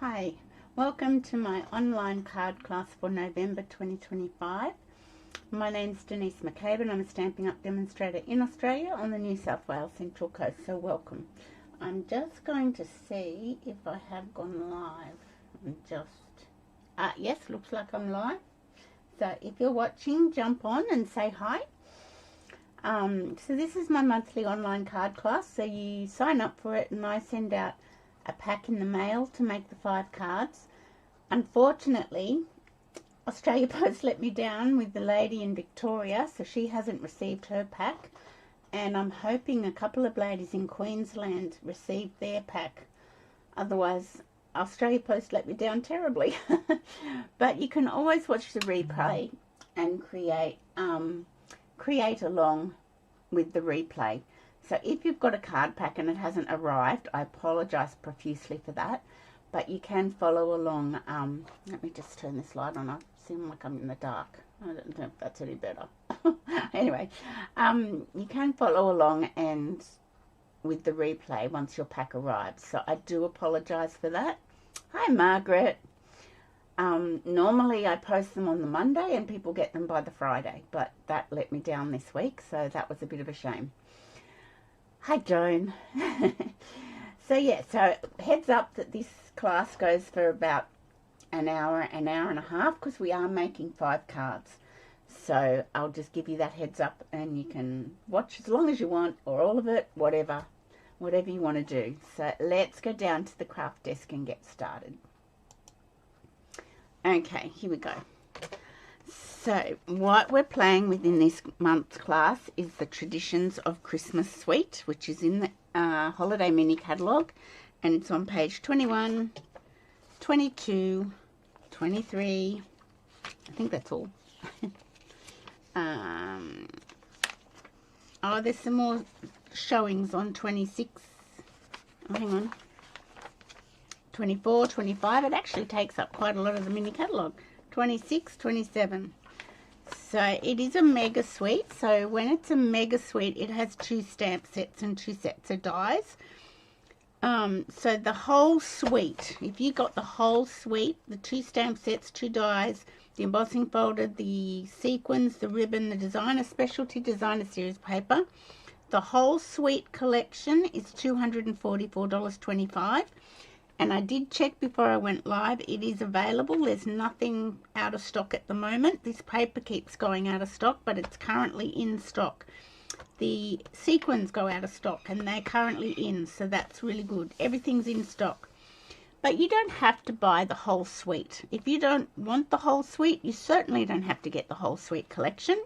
Hi, welcome to my online card class for November 2025. My name's Denise McCabe and I'm a Stampin' Up demonstrator in Australia on the New South Wales Central Coast, so welcome. I'm just going to see if I have gone live. Yes, looks like I'm live. So if you're watching, jump on and say hi. So this is my monthly online card class, so you sign up for it and I send out a pack in the mail to make the 5 cards. Unfortunately, Australia Post let me down with the lady in Victoria, so she hasn't received her pack, and I'm hoping a couple of ladies in Queensland received their pack. Otherwise, Australia Post let me down terribly. But you can always watch the replay and create along with the replay. So if you've got a card pack and it hasn't arrived, I apologise profusely for that. But you can follow along. Let me just turn this light on. I seem like I'm in the dark. I don't know if that's any better. Anyway, you can follow along and with the replay once your pack arrives. So I do apologise for that. Hi, Margaret. Normally I post them on the Monday and people get them by the Friday, but that let me down this week, so that was a bit of a shame. Hi, Joan. So heads up that this class goes for about an hour and a half, because we are making 5 cards. So I'll just give you that heads up, and you can watch as long as you want, or all of it, whatever you want to do. So let's go down to the craft desk and get started. Okay, here we go. So what we're playing with in this month's class is the Traditions of Christmas Suite, which is in the Holiday Mini Catalogue, and it's on page 21, 22, 23, I think that's all. Oh, there's some more showings on 26, hang on, 24, 25, it actually takes up quite a lot of the mini catalogue, 26, 27. So it is a mega suite. So when it's a mega suite, it has 2 stamp sets and 2 sets of dies. So the whole suite, if you got the whole suite, the 2 stamp sets, 2 dies, the embossing folder, the sequins, the ribbon, the designer specialty, designer series paper, the whole suite collection is $244.25. And I did check before I went live, it is available. There's nothing out of stock at the moment. This paper keeps going out of stock, but it's currently in stock. The sequins go out of stock and they're currently in, so that's really good. Everything's in stock. But you don't have to buy the whole suite. If you don't want the whole suite, you certainly don't have to get the whole suite collection.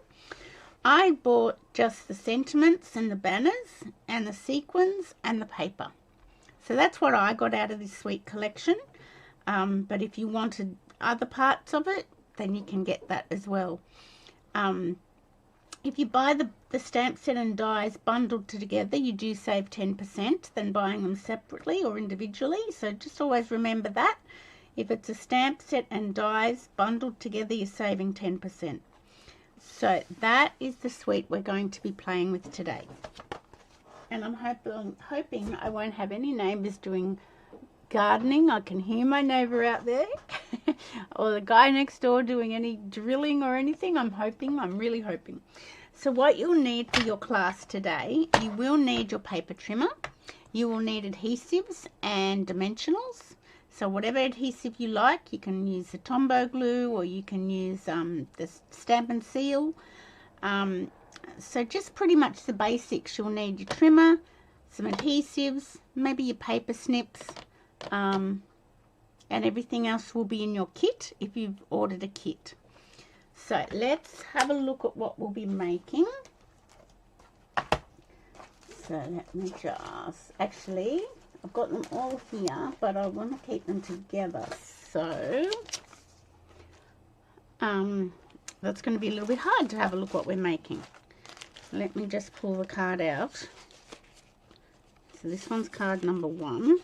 I bought just the sentiments and the banners and the sequins and the paper. So that's what I got out of this suite collection. But if you wanted other parts of it, then you can get that as well. If you buy the stamp set and dies bundled together, you do save 10% than buying them separately or individually. So just always remember that. If it's a stamp set and dies bundled together, you're saving 10%. So that is the suite we're going to be playing with today. And I'm hoping I won't have any neighbours doing gardening. I can hear my neighbour out there. Or the guy next door doing any drilling or anything. I'm really hoping. So what you'll need for your class today, you will need your paper trimmer. You will need adhesives and dimensionals. So whatever adhesive you like, you can use the Tombow glue or you can use the Stampin' Seal. So just pretty much the basics. You'll need your trimmer, some adhesives, maybe your paper snips, and everything else will be in your kit if you've ordered a kit. So let's have a look at what we'll be making. So let me just, actually, I've got them all here, but I want to keep them together. So that's going to be a little bit hard to have a look what we're making. Let me just pull the card out. So this one's card number 1.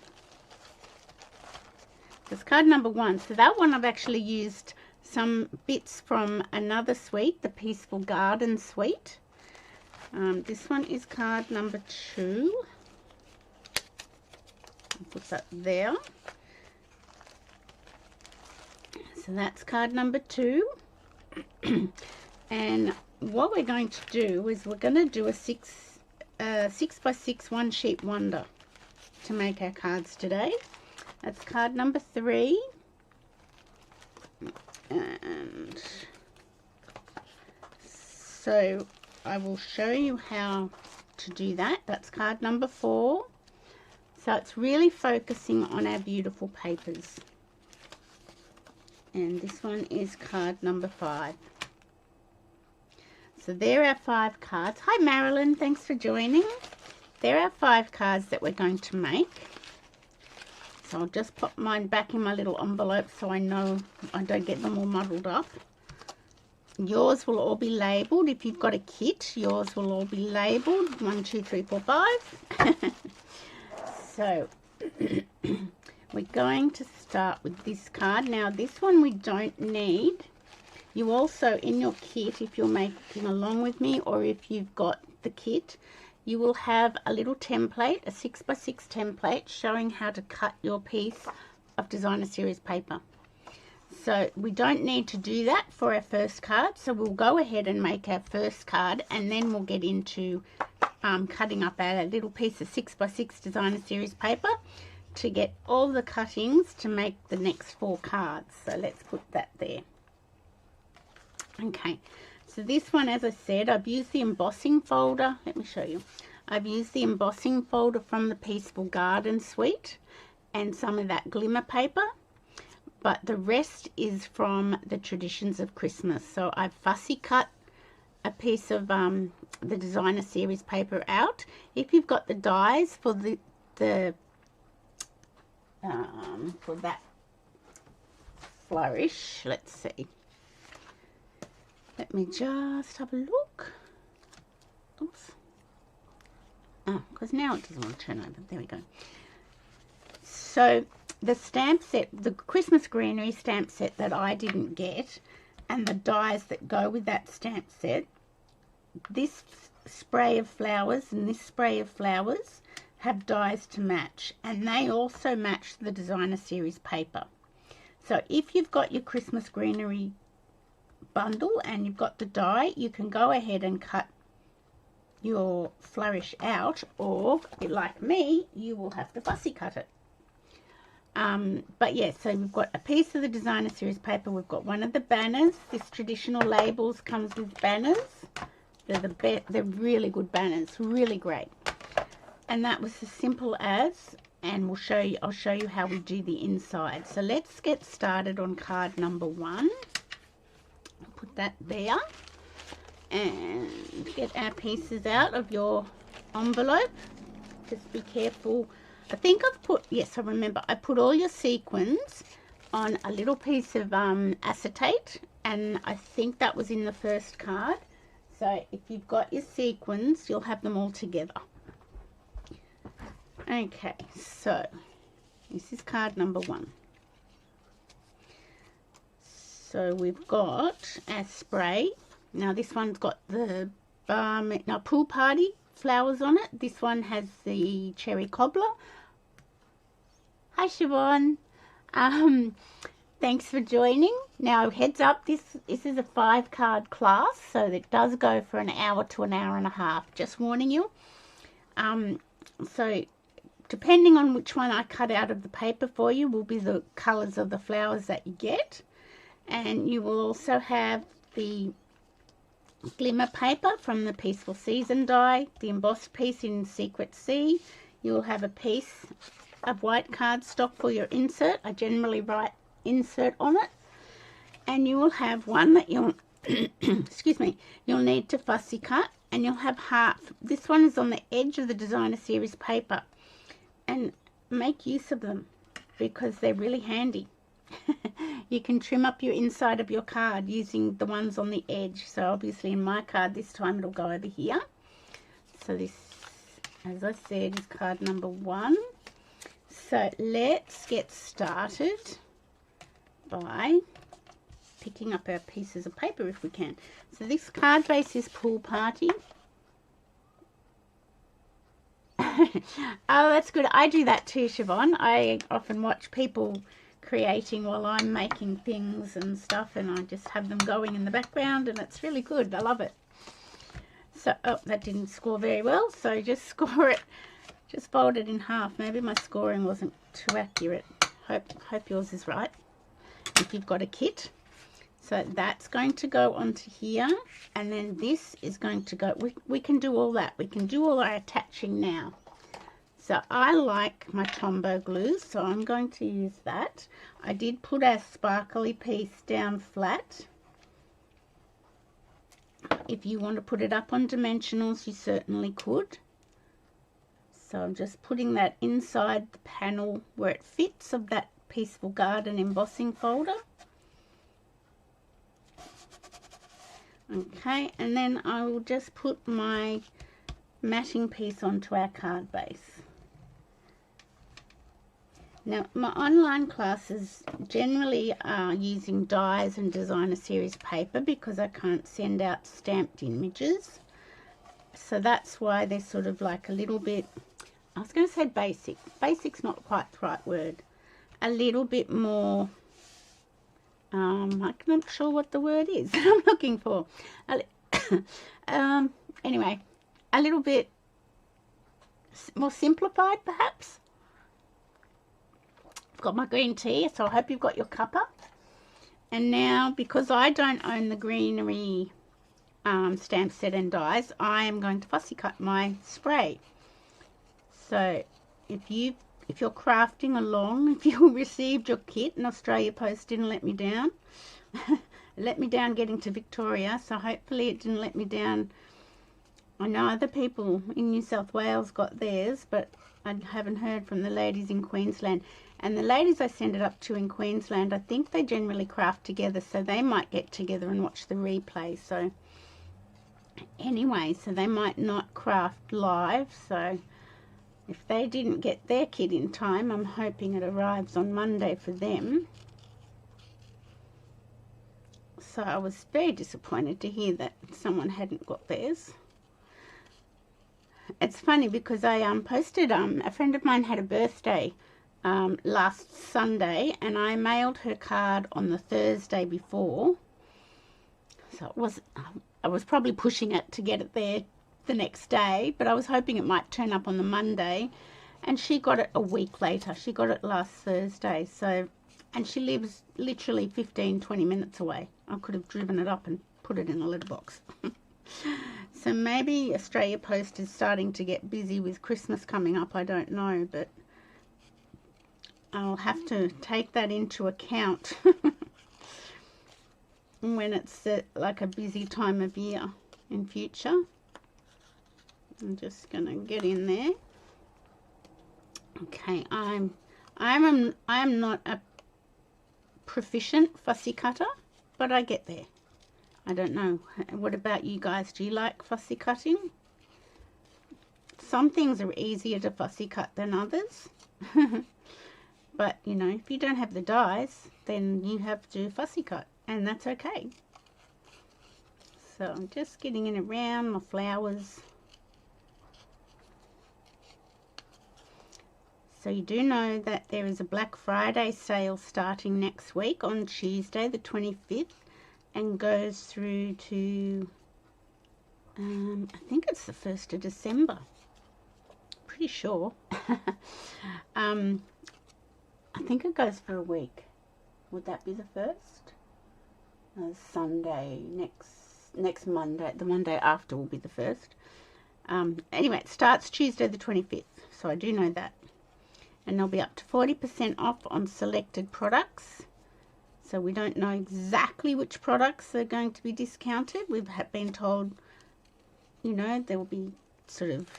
That's card number 1. So that one I've actually used some bits from another suite, the Peaceful Garden suite. This one is card number 2. I'll put that there. So that's card number 2. And what we're going to do is we're going to do a 6 by 6 one sheet wonder to make our cards today. That's card number 3. And so I will show you how to do that. That's card number 4. So it's really focusing on our beautiful papers. And this one is card number 5. So there are 5 cards. Hi Marilyn, thanks for joining. There are 5 cards that we're going to make. So I'll just pop mine back in my little envelope so I know I don't get them all muddled up. Yours will all be labelled. If you've got a kit, yours will all be labelled 1, 2, 3, 4, 5. So we're going to start with this card. Now this one we don't need. You also, in your kit, if you're making along with me, or if you've got the kit, you will have a little template, a 6 by 6 template, showing how to cut your piece of designer series paper. So we don't need to do that for our first card. So we'll go ahead and make our first card, and then we'll get into cutting up our little piece of 6 by 6 designer series paper to get all the cuttings to make the next 4 cards. So let's put that there. Okay, so this one, as I said, I've used the embossing folder. Let me show you. I've used the embossing folder from the Peaceful Garden suite and some of that glimmer paper, but the rest is from the Traditions of Christmas. So I've fussy cut a piece of the designer series paper out. If you've got the dies for for that flourish, let's see. Let me just have a look. Oops. Oh, because now it doesn't want to turn over. There we go. So the stamp set, the Christmas greenery stamp set that I didn't get, and the dies that go with that stamp set, this spray of flowers and this spray of flowers have dies to match, and they also match the designer series paper. So if you've got your Christmas greenery bundle and you've got the die, you can go ahead and cut your flourish out, or like me, you will have to fussy cut it. But yeah, so we've got a piece of the designer series paper. We've got one of the banners. This Traditional Labels comes with banners. They're really good banners, really great. And that was as simple as, and I'll show you how we do the inside. So let's get started on card number 1. Put that there and get our pieces out of your envelope. Just be careful. I think I've put, yes, I remember, I put all your sequins on a little piece of acetate, and I think that was in the first card. So if you've got your sequins, you'll have them all together. Okay, so this is card number 1. So we've got our spray. Now this one's got the pool party flowers on it. This one has the cherry cobbler. Hi Siobhan. Thanks for joining. Now heads up, this is a 5-card class, so it does go for an hour to an hour and a half. Just warning you. So depending on which one I cut out of the paper for you will be the colours of the flowers that you get. And you will also have the glimmer paper from the Peaceful Season die, the embossed piece in Secret Sea. You will have a piece of white cardstock for your insert. I generally write insert on it. And you will have one that you'll, excuse me, you'll need to fussy cut, and you'll have half. This one is on the edge of the designer series paper. And make use of them because they're really handy. You can trim up your inside of your card using the ones on the edge. So obviously in my card this time it'll go over here. So this, as I said, is card number 1. So let's get started by picking up our pieces of paper if we can. So this card base is Pool Party. Oh, that's good. I do that too, Siobhan. I often watch people creating while I'm making things and stuff, and I just have them going in the background, and it's really good. I love it. So, oh, that didn't score very well, so just score it, just fold it in half. Maybe my scoring wasn't too accurate. Hope yours is right, if you've got a kit. So that's going to go onto here, and then this is going to go, we can do all that. We can do all our attaching now. So I like my Tombow glue, so I'm going to use that. I did put our sparkly piece down flat. If you want to put it up on dimensionals, you certainly could. So I'm just putting that inside the panel where it fits of that Peaceful Garden embossing folder. Okay, and then I will just put my matting piece onto our card base. Now, my online classes generally are using dies and designer series paper because I can't send out stamped images. So that's why they're sort of like a little bit, I was going to say basic. Basic's not quite the right word. A little bit more, I'm not sure what the word is I'm looking for. Anyway, a little bit more simplified perhaps. I've got my green tea, so I hope you've got your cuppa. And now, because I don't own the greenery stamp set and dies, I am going to fussy cut my spray. So if you're crafting along, if you received your kit and Australia Post didn't let me down, let me down getting to Victoria, so hopefully it didn't let me down. I know other people in New South Wales got theirs, but I haven't heard from the ladies in Queensland. And the ladies I send it up to in Queensland, I think they generally craft together, so they might get together and watch the replay. So anyway, so they might not craft live, so if they didn't get their kit in time, I'm hoping it arrives on Monday for them. So I was very disappointed to hear that someone hadn't got theirs. It's funny because I posted, a friend of mine had a birthday last Sunday, and I mailed her card on the Thursday before. So I was probably pushing it to get it there the next day, but I was hoping it might turn up on the Monday, and she got it a week later. She got it last Thursday, so, and she lives literally 15-20 minutes away. I could have driven it up and put it in a letterbox. So maybe Australia Post is starting to get busy with Christmas coming up, I don't know, but I'll have to take that into account when it's like a busy time of year in future. I'm just gonna get in there. Okay, I am not a proficient fussy cutter, but I get there. I don't know. What about you guys? Do you like fussy cutting? Some things are easier to fussy cut than others. But, you know, if you don't have the dies, then you have to fussy cut, and that's okay. So I'm just getting in around my flowers. So you do know that there is a Black Friday sale starting next week on Tuesday the 25th and goes through to, I think it's the 1st of December. Pretty sure. I think it goes for a week. Would that be the 1st? Sunday, next Monday. The Monday after will be the 1st. Anyway, it starts Tuesday the 25th, so I do know that. And they'll be up to 40% off on selected products. So we don't know exactly which products are going to be discounted. We've been told, you know, there will be sort of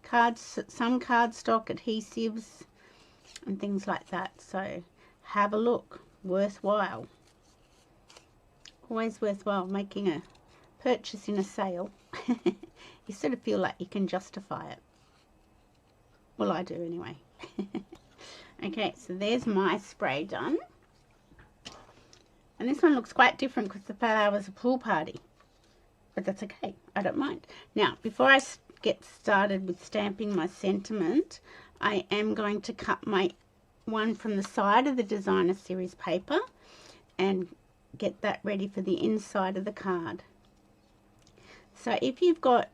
cards, some cardstock, adhesives, and things like that. So have a look. Worthwhile. Always worthwhile making a purchase in a sale. You sort of feel like you can justify it. Well, I do anyway. Okay, so there's my spray done. And this one looks quite different because the flowers a pool party. But that's okay. I don't mind. Now, before I get started with stamping my sentiment, I am going to cut my one from the side of the designer series paper and get that ready for the inside of the card. So if you've got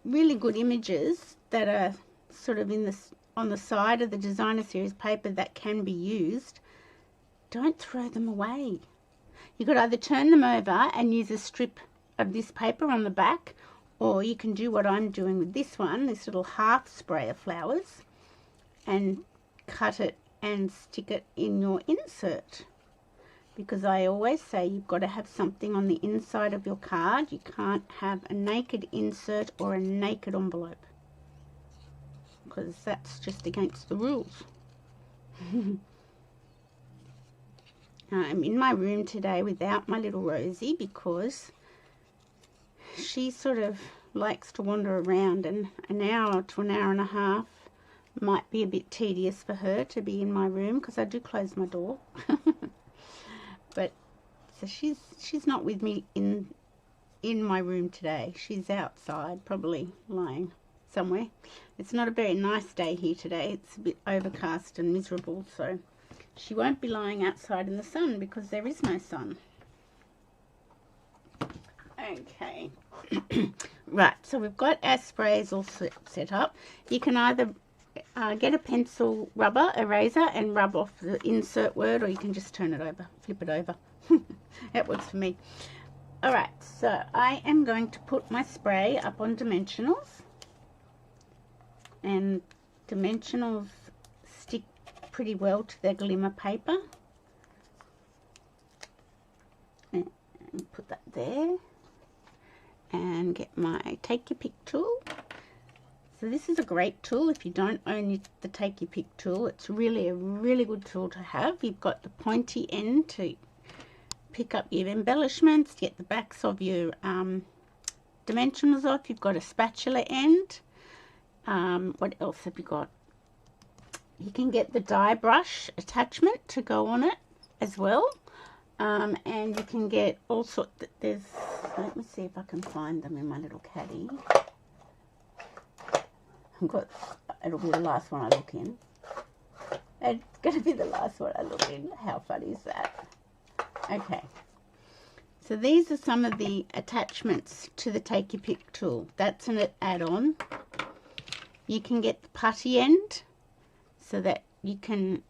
really good images that are sort of on the side of the designer series paper that can be used, don't throw them away. You could either turn them over and use a strip of this paper on the back, or you can do what I'm doing with this one, this little half spray of flowers, and cut it and stick it in your insert. Because I always say you've got to have something on the inside of your card. You can't have a naked insert or a naked envelope, because that's just against the rules. I'm in my room today without my little Rosie because she sort of likes to wander around, and an hour to an hour and a half might be a bit tedious for her to be in my room because I do close my door. But so she's not with me in my room today. She's outside, probably lying somewhere. It's not a very nice day here today. It's a bit overcast and miserable, so she won't be lying outside in the sun because there is no sun. Okay. Right, so we've got our sprays all set up. You can either get a pencil rubber eraser and rub off the insert word, or you can just turn it over, flip it over. That works for me. Alright, so I am going to put my spray up on dimensionals, and dimensionals stick pretty well to their glimmer paper, and put that there, and get my take your pick tool. So this is a great tool if you don't own the take your pick tool. It's really a really good tool to have. You've got the pointy end to pick up your embellishments, get the backs of your dimensionals off. You've got a spatula end. What else have you got? You can get the die brush attachment to go on it as well. And you can get all sorts. Let me see if I can find them in my little caddy. It'll be the last one I look in. It's going to be the last one I look in. How funny is that? Okay. So these are some of the attachments to the Take Your Pick tool. That's an add-on. You can get the putty end so that you can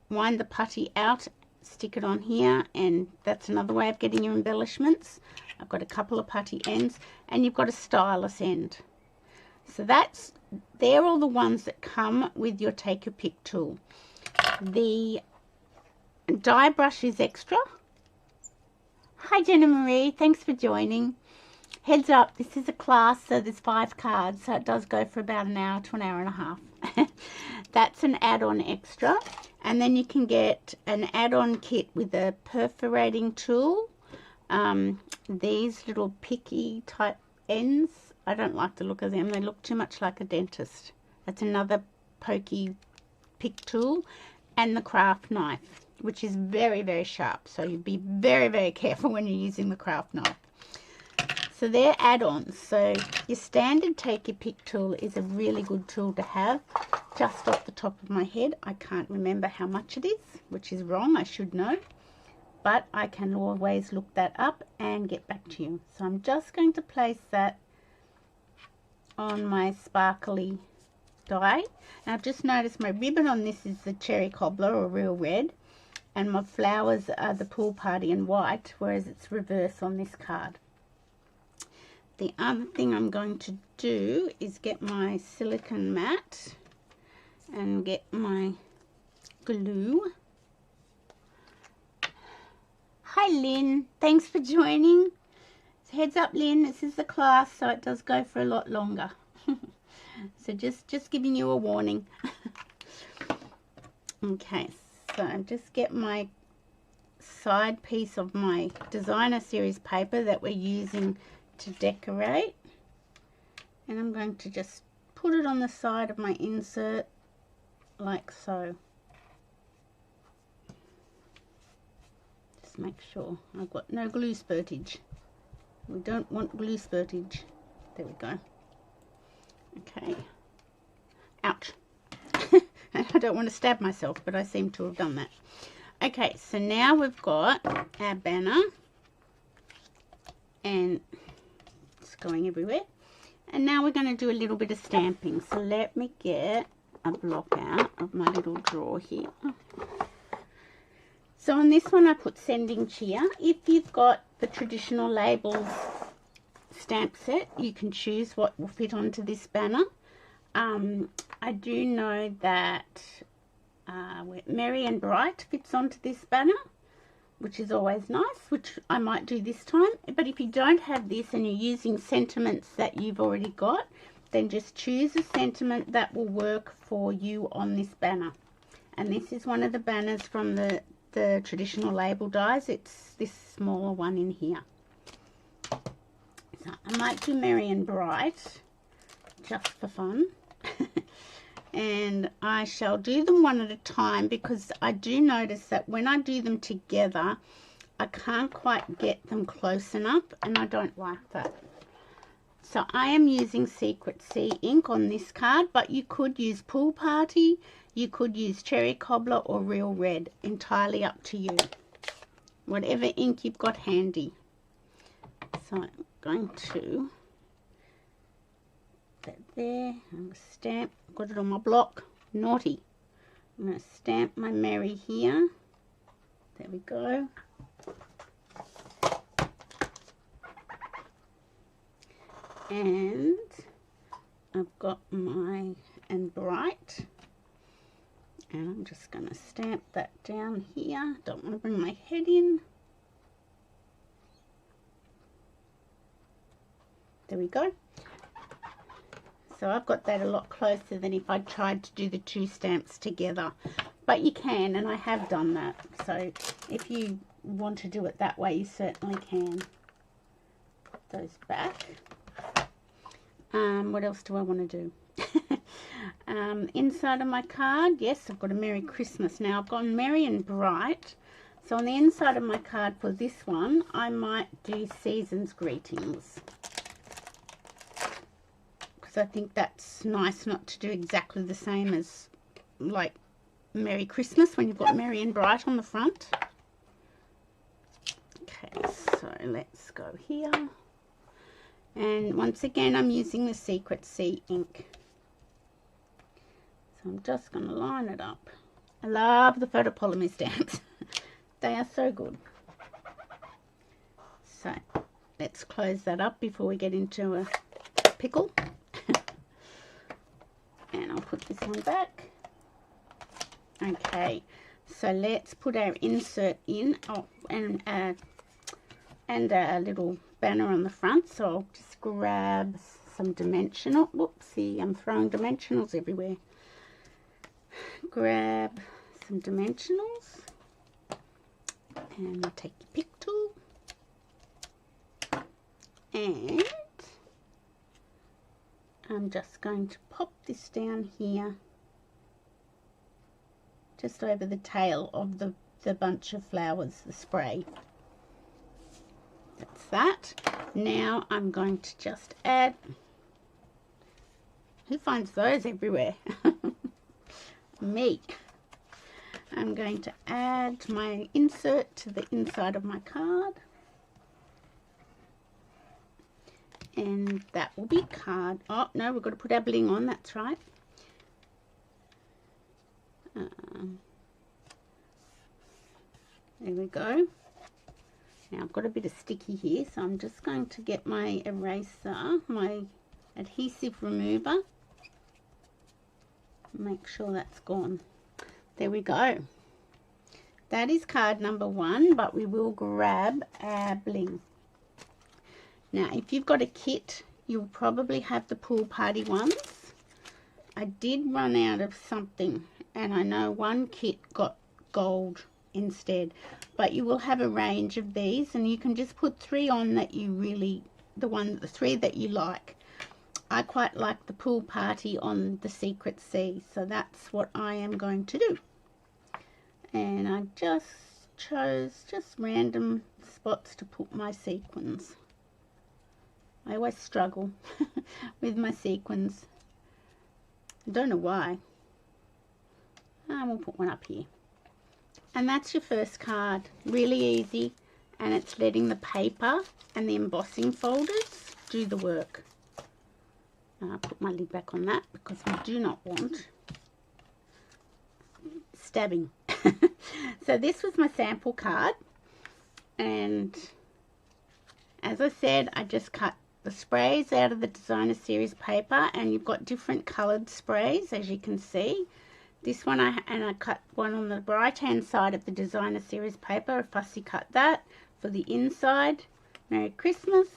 wind the putty out, stick it on here, and that's another way of getting your embellishments. I've got a couple of putty ends, and you've got a stylus end. So they're all the ones that come with your Take Your Pick tool. The die brush is extra. Hi Jenna Marie, thanks for joining. Heads up, this is a class, so there's 5 cards, so it does go for about an hour to an hour and a half. That's an add-on extra. And then you can get an add-on kit with a perforating tool. These little picky type ends, I don't like the look of them. They look too much like a dentist. That's another pokey pick tool. And the craft knife, which is very, very sharp. So you'd be very, very careful when you're using the craft knife. So they're add-ons. So your standard Take Your Pick tool is a really good tool to have. Just off the top of my head, I can't remember how much it is, which is wrong. I should know. But I can always look that up and get back to you. So I'm just going to place that on my sparkly die. And I've just noticed my ribbon on this is the cherry cobbler or real red, and my flowers are the pool party in white, whereas it's reverse on this card. The other thing I'm going to do is get my silicone mat and get my glue. Hi Lynn, thanks for joining. Heads up Lynn, this is the class, so it does go for a lot longer. So just giving you a warning. Okay, so just get my side piece of my designer series paper that we're using to decorate, and I'm going to just put it on the side of my insert like so. Just make sure I've got no glue spurtage. We don't want glue spurtage. There we go. Okay. Ouch. don't want to stab myself, but I seem to have done that. Okay, so now we've got our banner, and it's going everywhere. And now we're going to do a little bit of stamping. So let me get a block out of my little drawer here. So on this one I put sending cheer. If you've got the traditional labels stamp set, you can choose what will fit onto this banner. I do know that Merry and Bright fits onto this banner, which is always nice, which I might do this time. But if you don't have this and you're using sentiments that you've already got, then just choose a sentiment that will work for you on this banner. And this is one of the banners from the traditional label dies. It's this smaller one in here. So I might do Merry and Bright just for fun. And I shall do them one at a time, because I do notice that when I do them together I can't quite get them close enough, and I don't like that. So I am using Secret Sea ink on this card, but you could use Pool Party, you could use Cherry Cobbler or Real Red, entirely up to you. Whatever ink you've got handy. So I'm going to put that there. I'm going to stamp. I've got it on my block. Naughty. I'm going to stamp my Merry here. There we go. And I've got my and Bright, and I'm just going to stamp that down here. Don't want to bring my head in. There we go. So I've got that a lot closer than if I tried to do the two stamps together, but you can, and I have done that. So if you want to do it that way, you certainly can. Put those back. What else do I want to do? Inside of my card, yes, I've got a Merry Christmas. Now I've got Merry and Bright. So on the inside of my card for this one, I might do Season's Greetings, because I think that's nice not to do exactly the same as like Merry Christmas when you've got Merry and Bright on the front. Okay, so let's go here. And once again, I'm using the Secret Sea ink. So I'm just going to line it up. I love the photopolymer stamps. They are so good. So let's close that up before we get into a pickle. And I'll put this one back. Okay, so let's put our insert in. Oh, and a little banner on the front. So I'll just grab some dimensional. Whoopsie, I'm throwing dimensionals everywhere. Grab some dimensionals, and I'll take your pick tool, and I'm just going to pop this down here, just over the tail of the bunch of flowers, the spray. That's that. Now I'm going to just add, who finds those everywhere? Me. I'm going to add my insert to the inside of my card, and that will be card. Oh no, we've got to put our bling on, that's right. There we go. Now I've got a bit of sticky here, so I'm just going to get my eraser, my adhesive remover. Make sure that's gone. There we go. That is card number 1, but we will grab our bling. Now if you've got a kit, you'll probably have the Pool Party ones. I did run out of something, and I know one kit got gold instead, but you will have a range of these, and you can just put 3 on that you really, the 3 that you like. I quite like the Pool Party on the Secret Sea, so that's what I am going to do. And I just chose just random spots to put my sequins. I always struggle with my sequins. I don't know why. we'll put one up here. And that's your first card. Really easy, and it's letting the paper and the embossing folders do the work. And I'll put my lid back on that because we do not want stabbing. So this was my sample card, and as I said, I just cut the sprays out of the designer series paper, and you've got different colored sprays, as you can see. This one I cut one on the right hand side of the designer series paper. I fussy cut that for the inside. Merry Christmas.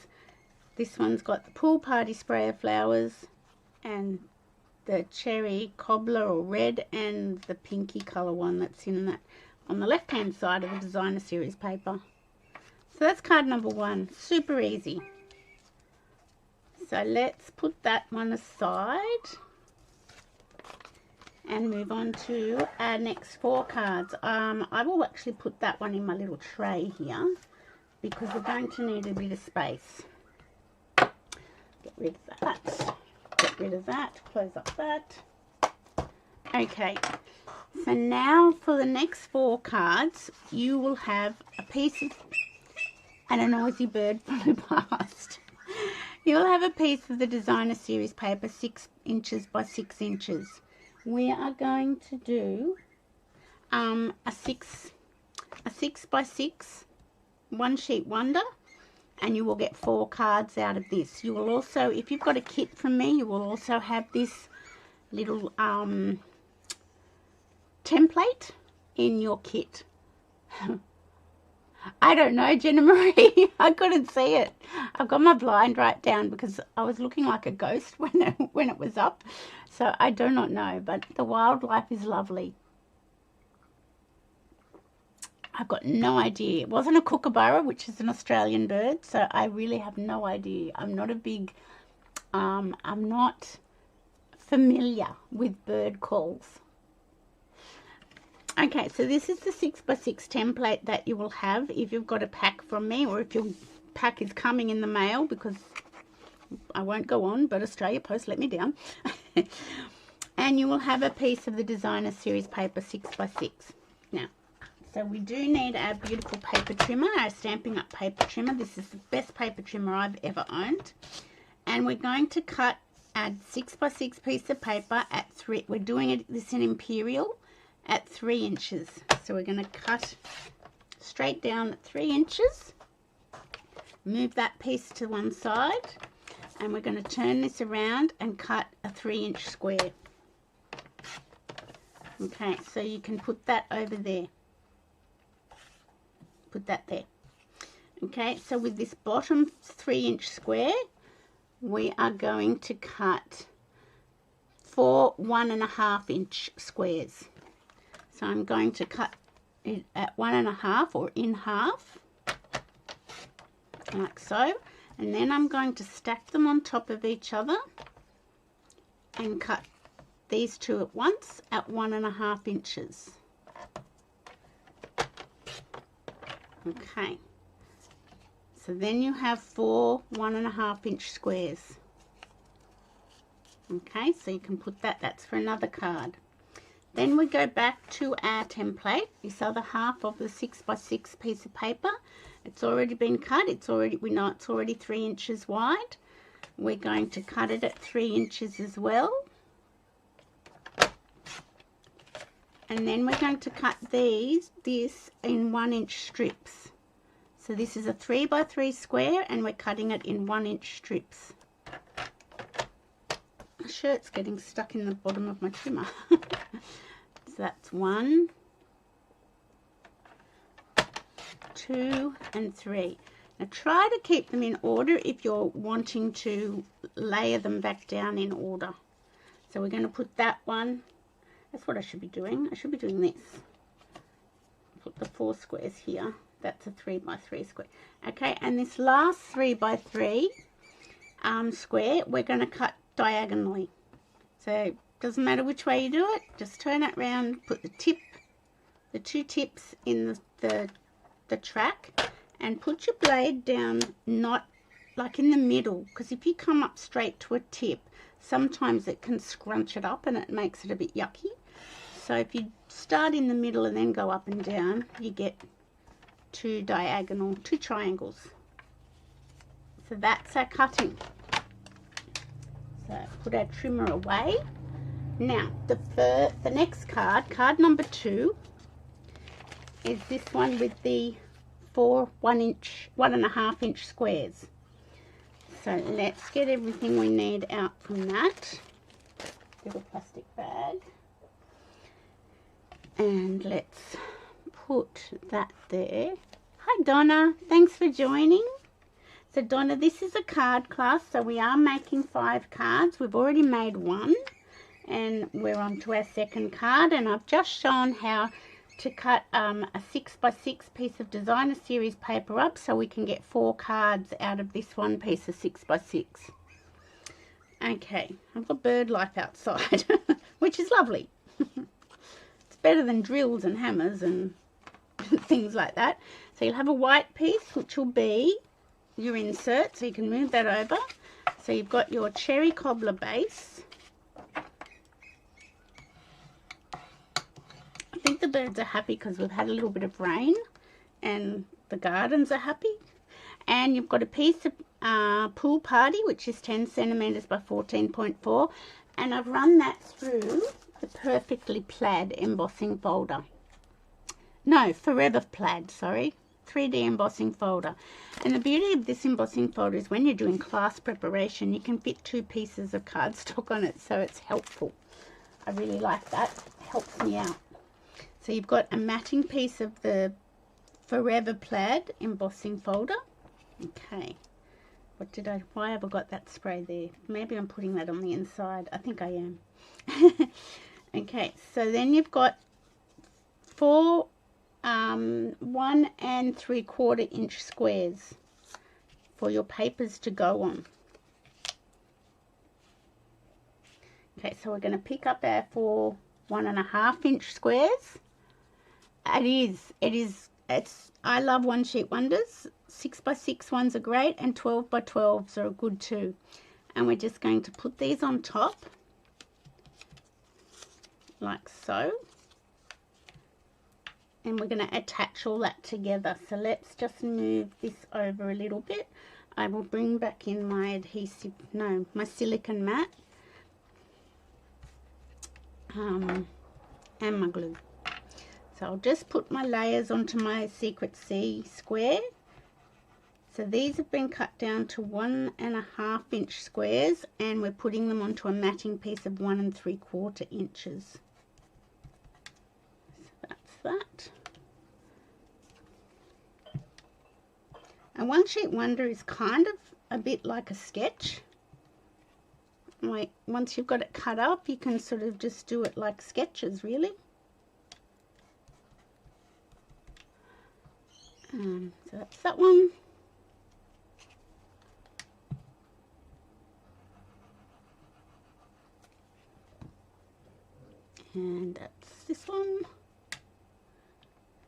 This one's got the pool party spray of flowers and the cherry cobbler or red, and the pinky color one that's in that on the left hand side of the designer series paper. So that's card number 1. Super easy. So let's put that one aside and move on to our next 4 cards. I will actually put that one in my little tray here because we're going to need a bit of space. Get rid of that. Get rid of that. Close up that. Okay. So now for the next 4 cards, you will have a piece of, and a noisy bird flew past. You'll have a piece of the designer series paper 6 inches by 6 inches. We are going to do a 6 by 6 one sheet wonder, and you will get 4 cards out of this. You will also, if you've got a kit from me, you will also have this little template in your kit. I don't know, Jenna Marie. I couldn't see it. I've got my blind right down because I was looking like a ghost when it was up. So I do not know, but the wildlife is lovely. I've got no idea. It wasn't a kookaburra, which is an Australian bird, so I really have no idea. I'm not a big, I'm not familiar with bird calls. Okay, so this is the 6 by 6 template that you will have if you've got a pack from me, or if your pack is coming in the mail, because I won't go on, but Australia Post let me down. And you will have a piece of the designer series paper 6 by 6. Now, so we do need our beautiful paper trimmer, our Stampin' Up paper trimmer. This is the best paper trimmer I've ever owned. And we're going to cut our 6 by 6 piece of paper at 3. We're doing this in imperial at 3 inches. So we're going to cut straight down at 3 inches. Move that piece to one side, and we're going to turn this around and cut a 3-inch square. Okay, so you can put that over there. Put that there. Okay, so with this bottom 3-inch square, we are going to cut 4 1.5-inch squares. So I'm going to cut it at 1.5 or in half, like so. And then I'm going to stack them on top of each other and cut these 2 at once at 1.5 inches. Okay. So then you have 4 1.5-inch squares. Okay, so you can put that, that's for another card. Then we go back to our template, this other half of the 6 by 6 piece of paper. It's already been cut, we know it's already 3 inches wide. We're going to cut it at 3 inches as well. And then we're going to cut this in 1-inch strips. So this is a 3 by 3 square, and we're cutting it in 1-inch strips. My shirt's getting stuck in the bottom of my trimmer. So that's 1, 2, and 3. Now try to keep them in order if you're wanting to layer them back down in order. So we're going to put that one, that's what I should be doing. I should be doing this. Put the 4 squares here. That's a 3 by 3 square. Okay, and this last 3 by 3 square, we're going to cut diagonally. So doesn't matter which way you do it, just turn it round, put the 2 tips in the track, and put your blade down not like in the middle, because if you come up straight to a tip, sometimes it can scrunch it up and it makes it a bit yucky. So if you start in the middle and then go up and down, you get two triangles. So that's our cutting. So put our trimmer away. Now the next card number 2, is this one with the 4 1.5 inch squares. So let's get everything we need out from that little plastic bag, and let's put that there. Hi Donna, thanks for joining. So Donna, this is a card class, so we are making 5 cards. We've already made 1 and we're on to our second card, and I've just shown how to cut a 6x6 piece of designer series paper up so we can get 4 cards out of this one piece of 6x6. Okay, I've got bird life outside, which is lovely. It's better than drills and hammers and things like that. So you'll have a white piece, which will be your insert, so you can move that over. So you've got your cherry cobbler base. I think the birds are happy because we've had a little bit of rain, and the gardens are happy. And you've got a piece of pool party, which is 10 centimeters by 14.4, and I've run that through the perfectly plaid embossing folder. No, forever plaid, sorry. 3D embossing folder. And the beauty of this embossing folder is when you're doing class preparation, you can fit 2 pieces of cardstock on it, so it's helpful. I really like that. It helps me out. So you've got a matting piece of the forever plaid embossing folder. Okay. Why have I got that spray there? Maybe I'm putting that on the inside. I think I am. Okay, so then you've got 4 1 3/4 inch squares for your papers to go on. Okay, so we're going to pick up our 4 1.5 inch squares. I love one sheet wonders. 6x6 ones are great, and 12x12s are good too. And we're just going to put these on top like so, and we're going to attach all that together. So let's just move this over a little bit. I will bring back in my my silicone mat and my glue. So I'll just put my layers onto my Secret C square. So these have been cut down to 1.5 inch squares, and we're putting them onto a matting piece of 1 3/4 inches. So that's that. And one sheet wonder is kind of a bit like a sketch. Like once you've got it cut up, you can sort of just do it like sketches, really. So that's that one. And that's this one.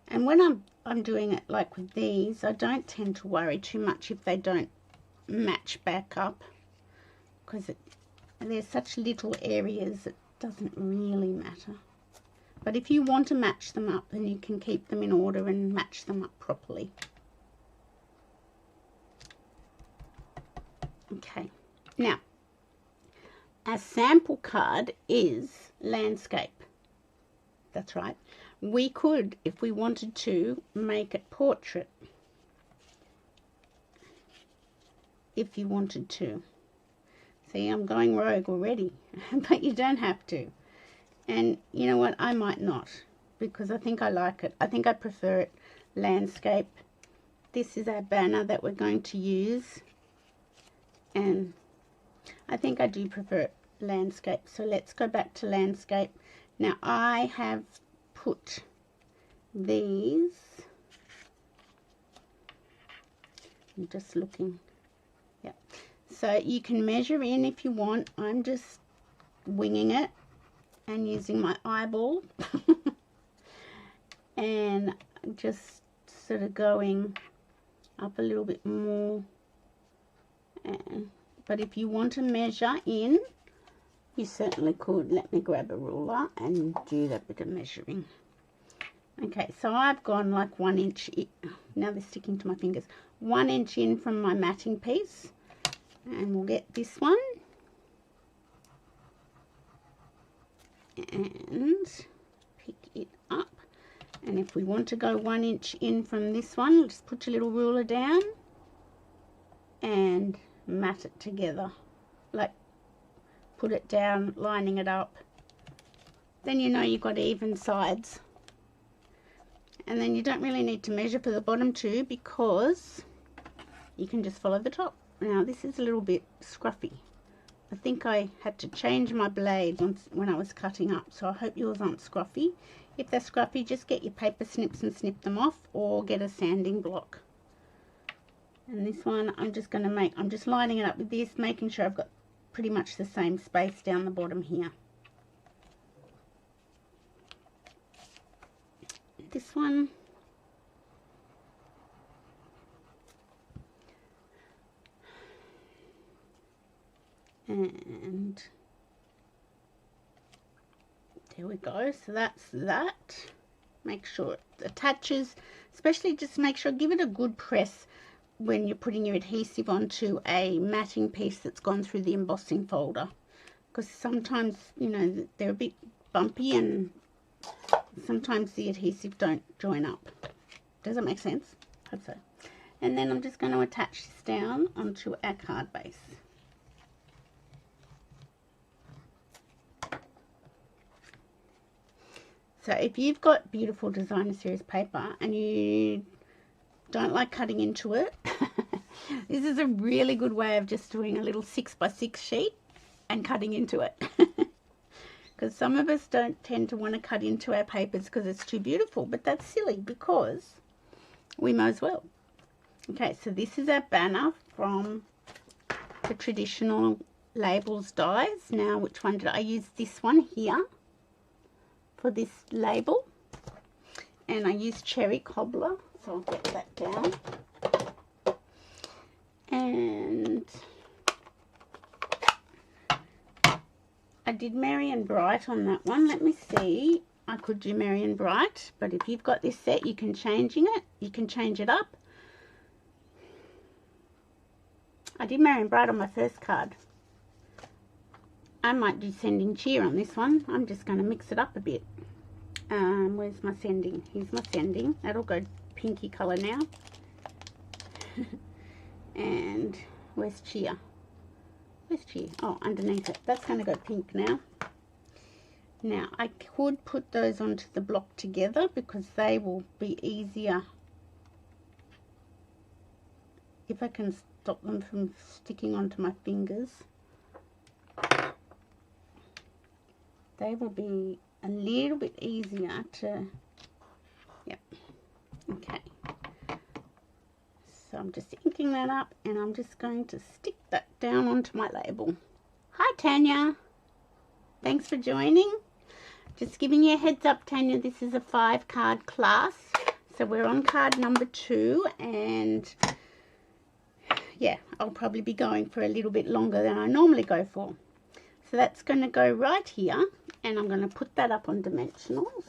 And when I'm doing it like with these, I don't tend to worry too much if they don't match back up, because there's such little areas, it doesn't really matter. But if you want to match them up, then you can keep them in order and match them up properly. Okay, now our sample card is landscape. That's right. We could, if we wanted to, make it portrait. If you wanted to. See, I'm going rogue already, but you don't have to. And you know what, I might not, because I think I like it. I think I prefer it landscape. This is our banner that we're going to use, and I think I do prefer it landscape. So let's go back to landscape. Now I have put these, I'm just looking, yeah, so you can measure in if you want. I'm just winging it and using my eyeball and just sort of going up a little bit more. But if you want to measure in, you certainly could. Let me grab a ruler and do that bit of measuring. Okay, so I've gone like 1 inch in. Now they're sticking to my fingers. 1 inch in from my matting piece, and we'll get this one and pick it up. And if we want to go 1 inch in from this one, just put your little ruler down and mat it together, like put it down, lining it up. Then you know you've got even sides. And then you don't really need to measure for the bottom two, because you can just follow the top. Now this is a little bit scruffy. I think I had to change my blade when I was cutting up, so I hope yours aren't scruffy. If they're scruffy, just get your paper snips and snip them off, or get a sanding block. And this one I'm just lining it up with this, making sure I've got pretty much the same space down the bottom here. This one, and there we go. So that's that. Make sure it attaches, especially just make sure, give it a good press when you're putting your adhesive onto a matting piece that's gone through the embossing folder, because sometimes, you know, they're a bit bumpy and sometimes the adhesive don't join up. Does that make sense? Hope so. And then I'm just going to attach this down onto our card base. So if you've got beautiful designer series paper and you don't like cutting into it, this is a really good way of just doing a little 6x6 sheet and cutting into it. Because some of us don't tend to want to cut into our papers because it's too beautiful, but that's silly because we might as well. Okay, so this is our banner from the traditional labels dies. Now, which one did I use? This one here for this label, and I used cherry cobbler, so I'll get that down. And I did Merry and Bright on that one. Let me see. I could do Merry and Bright, but if you've got this set, you can change it up. I did Merry and Bright on my first card. I might do Sending Cheer on this one. I'm just going to mix it up a bit. Where's my Sending? Here's my Sending. That'll go pinky colour now. And where's Cheer? Where's Cheer? Oh, underneath it. That's going to go pink now. Now, I could put those onto the block together because they will be easier if I can stop them from sticking onto my fingers. They will be a little bit easier to, yep, okay. So I'm just inking that up and I'm just going to stick that down onto my label. Hi Tanya, thanks for joining. Just giving you a heads up, Tanya, this is a 5-card class. So we're on card number 2, and yeah, I'll probably be going for a little bit longer than I normally go for. So that's going to go right here, and I'm going to put that up on dimensionals.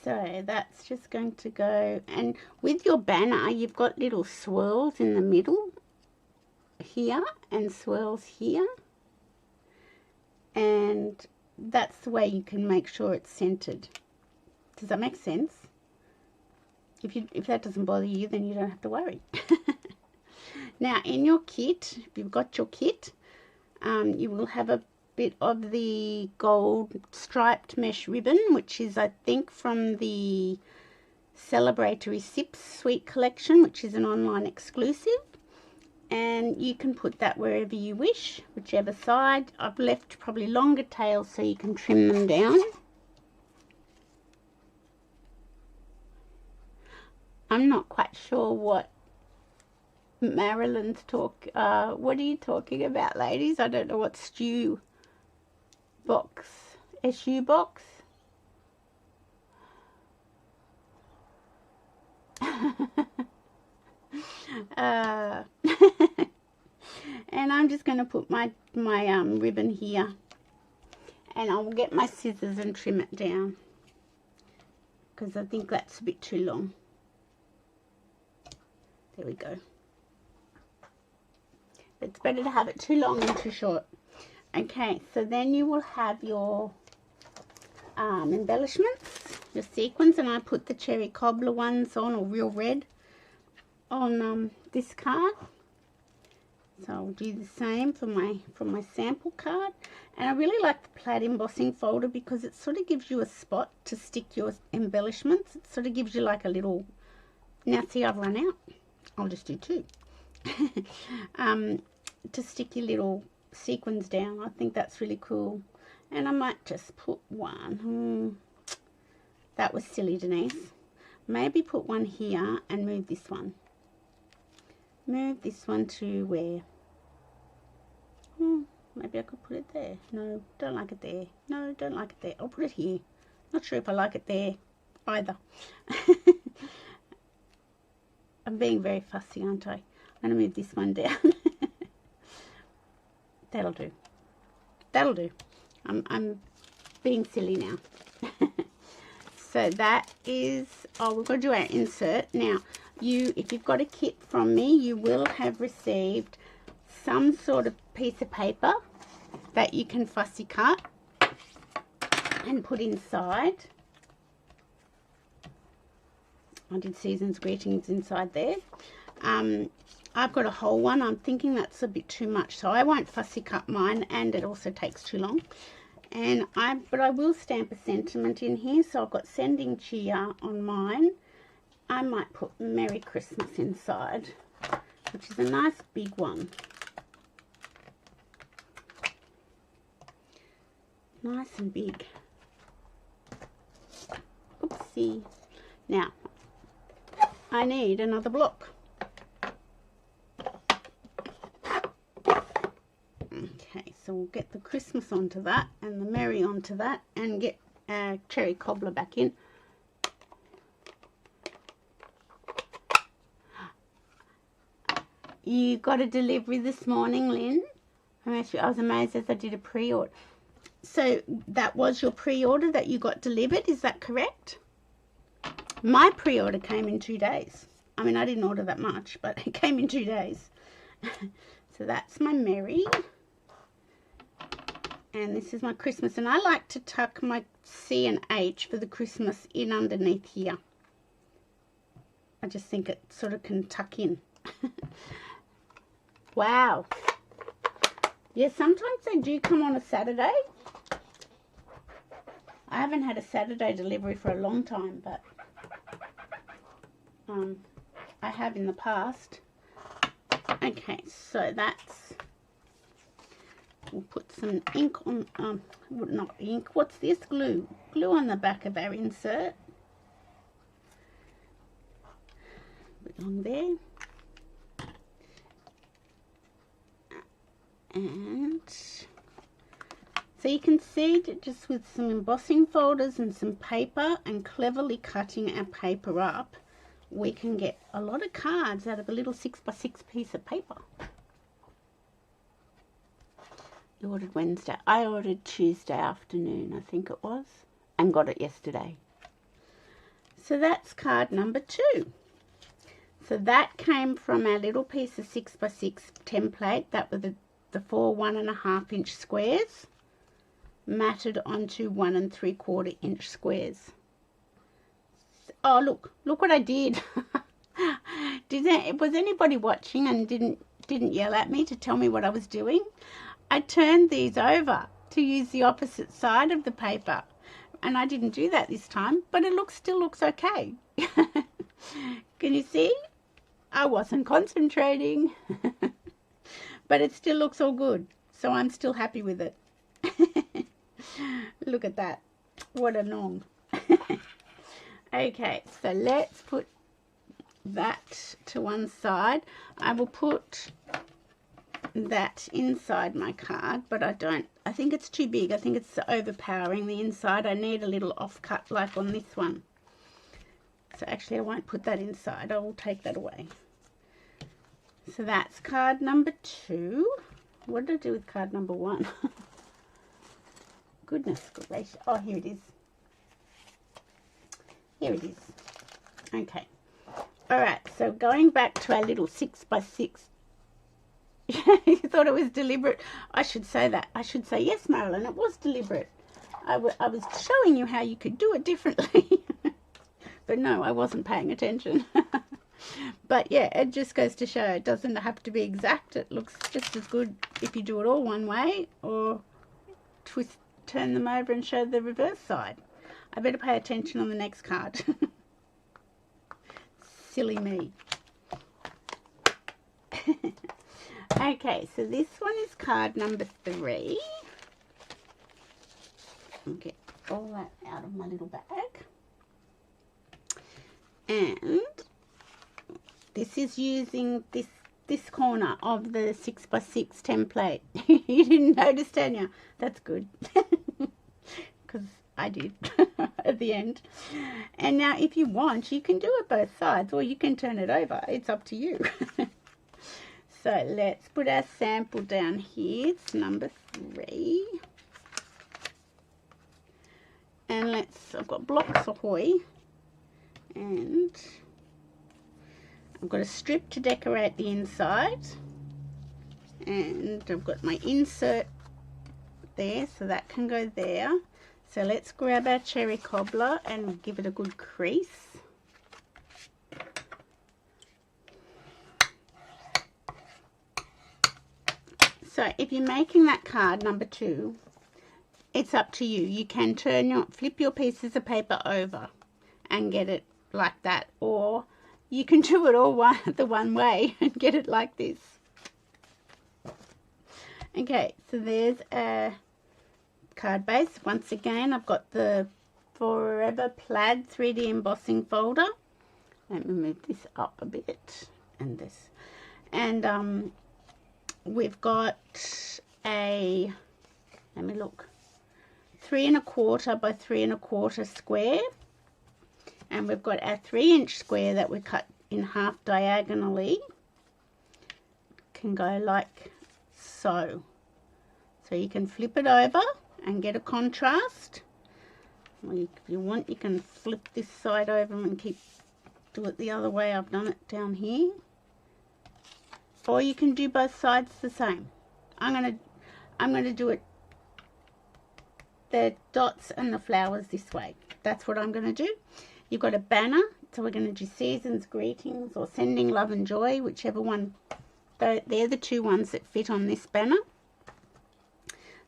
So that's just going to go, and with your banner you've got little swirls in the middle here and swirls here, and that's the way you can make sure it's centered. Does that make sense? If that doesn't bother you, then you don't have to worry. Now in your kit, if you've got your kit, you will have a bit of the gold striped mesh ribbon, which is, I think, from the Celebratory Sips Sweet collection, which is an online exclusive, and you can put that wherever you wish, whichever side. I've left probably longer tails so you can trim them down. I'm not quite sure what Marilyn's what are you talking about, ladies? I don't know what SU box. uh, and I'm just going to put my ribbon here, and I'll get my scissors and trim it down because I think that's a bit too long. There we go. It's better to have it too long than too short. Okay, so then you will have your embellishments, your sequins, and I put the cherry cobbler ones on, or real red, on this card. So I'll do the same for my sample card. And I really like the plaid embossing folder because it sort of gives you a spot to stick your embellishments. It sort of gives you like a little, now see I've run out, I'll just do two. To stick your little sequins down. I think that's really cool. And I might just put one. That was silly, Denise. Maybe put one here and move this one. Move this one to where? Maybe I could put it there. No, don't like it there. No, don't like it there. I'll put it here. Not sure if I like it there either. I'm being very fussy, aren't I? I'm going to move this one down. That'll do. That'll do. I'm being silly now. So that is, we're going to do our insert. Now, if you've got a kit from me, you will have received some sort of piece of paper that you can fussy cut and put inside. I did Season's Greetings inside there. I've got a whole one. I'm thinking that's a bit too much, so I won't fussy cut mine, and it also takes too long. But I will stamp a sentiment in here. So I've got Sending Cheer on mine. I might put Merry Christmas inside, which is a nice big one. Nice and big. Oopsie. Now, I need another block. Okay, so we'll get the Christmas onto that and the Merry onto that and get our cherry cobbler back in. You got a delivery this morning, Lynn. I was amazed as I did a pre-order. So that was your pre-order that you got delivered, is that correct? My pre-order came in 2 days. I mean, I didn't order that much, but it came in 2 days. So that's my Merry. And this is my Christmas. And I like to tuck my C and H for the Christmas in underneath here. I just think it sort of can tuck in. Wow. Yeah, sometimes they do come on a Saturday. I haven't had a Saturday delivery for a long time, but I have in the past. Okay, so that's, we'll put some ink on, not ink, what's this? Glue. Glue on the back of our insert. Put it on there. And so you can see that just with some embossing folders and some paper and cleverly cutting our paper up, we can get a lot of cards out of a little 6x6 piece of paper. You ordered Wednesday. I ordered Tuesday afternoon, I think it was, and got it yesterday. So that's card number 2. So that came from our little piece of 6x6 template. That were the 4 1.5 inch squares matted onto 1 3/4 inch squares. Oh, look what I did. Was anybody watching and didn't yell at me to tell me what I was doing? I turned these over to use the opposite side of the paper, and I didn't do that this time, but it still looks okay. Can you see? I wasn't concentrating. But it still looks all good, so I'm still happy with it. Look at that. What a long. Okay, so let's put that to one side. I will put that inside my card, but I think it's too big. I think it's overpowering the inside. I need a little offcut like on this one. So actually I won't put that inside. I will take that away. So that's card number 2. What did I do with card number 1? Goodness gracious. Oh, here it is. Here it is. Okay. Alright, so going back to our little 6x6. You thought it was deliberate. I should say that. I should say, yes, Marilyn, it was deliberate. I was showing you how you could do it differently. But no, I wasn't paying attention. But yeah, it just goes to show it doesn't have to be exact. It looks just as good if you do it all one way, or turn them over and show the reverse side. I better pay attention on the next card. Silly me. Okay, so this one is card number 3. I'll get all that out of my little bag. And this is using this corner of the 6x6 template. You didn't notice, Tanya? That's good. Because I did at the end. And now if you want, you can do it both sides, or you can turn it over. It's up to you. So let's put our sample down here. It's number 3. And I've got blocks ahoy. And I've got a strip to decorate the inside. And I've got my insert there, so that can go there. So let's grab our cherry cobbler and give it a good crease. So if you're making that card number 2, it's up to you. You can flip your pieces of paper over and get it like that, or you can do it all the one way and get it like this. Okay, so there's a card base. Once again, I've got the Forever Plaid 3D embossing folder. Let me move this up a bit, and this, and we've got a, let me look, 3 1/4 by 3 1/4 square, and we've got our 3-inch square that we cut in half diagonally. Can go like so. So you can flip it over and get a contrast. Or if you want, you can flip this side over and do it the other way. I've done it down here. Or you can do both sides the same. I'm gonna do it, the dots and the flowers this way. That's what I'm gonna do. You've got a banner, so we're gonna do season's greetings or sending love and joy, whichever one. They're the 2 ones that fit on this banner.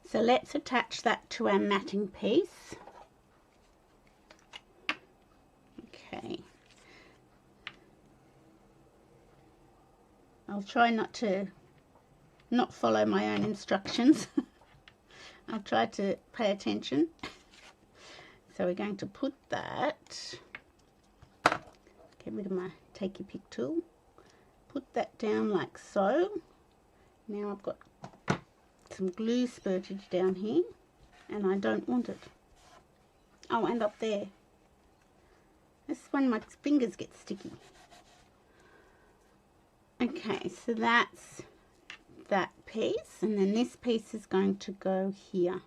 So let's attach that to our matting piece. Okay. I'll try not follow my own instructions. I'll try to pay attention. So we're going to put that, get rid of my take your pick tool, put that down like so. Now I've got some glue spurtage down here, and I don't want it. Oh, and up there. This is when my fingers get sticky. Okay, so that's that piece, and then this piece is going to go here.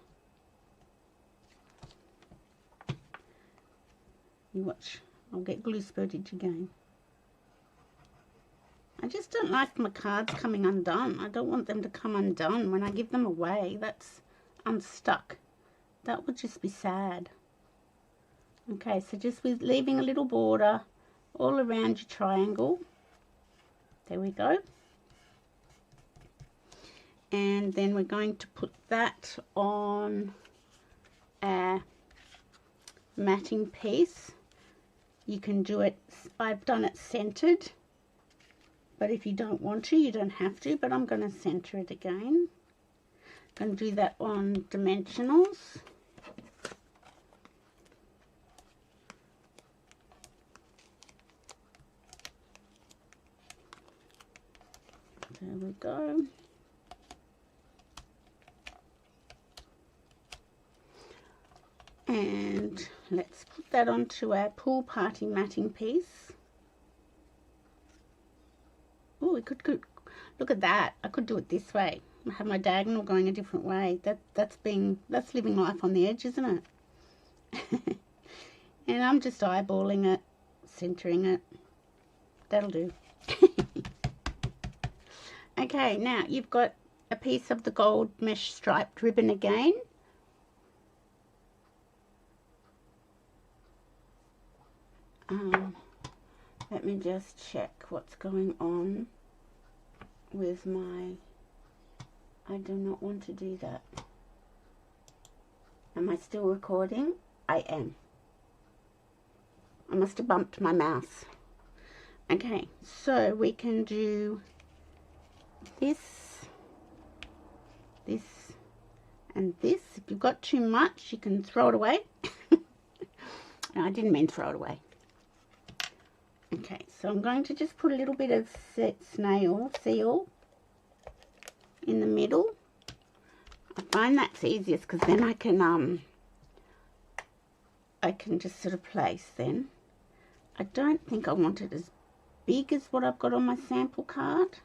You watch, I'll get glue spurtage again. I just don't like my cards coming undone. I don't want them to come undone when I give them away. That's unstuck. That would just be sad. Okay, so just with leaving a little border all around your triangle. There we go. And then we're going to put that on our matting piece. You can do it, I've done it centered, but if you don't want to, you don't have to, but I'm going to center it again. I'm going to do that on dimensionals. There we go. And let's put that onto our pool party matting piece. Oh, we could look at that. I could do it this way. I have my diagonal going a different way. That's living life on the edge, isn't it? And I'm just eyeballing it, centering it. That'll do. Okay, now you've got a piece of the gold mesh striped ribbon again. Let me just check what's going on with my... I do not want to do that. Am I still recording? I am. I must have bumped my mouse. Okay, so we can do this, this, and this. If you've got too much, you can throw it away. No, I didn't mean throw it away. Okay, so I'm going to just put a little bit of seal in the middle. I find that's easiest because then I can just sort of place then. I don't think I want it as big as what I've got on my sample card.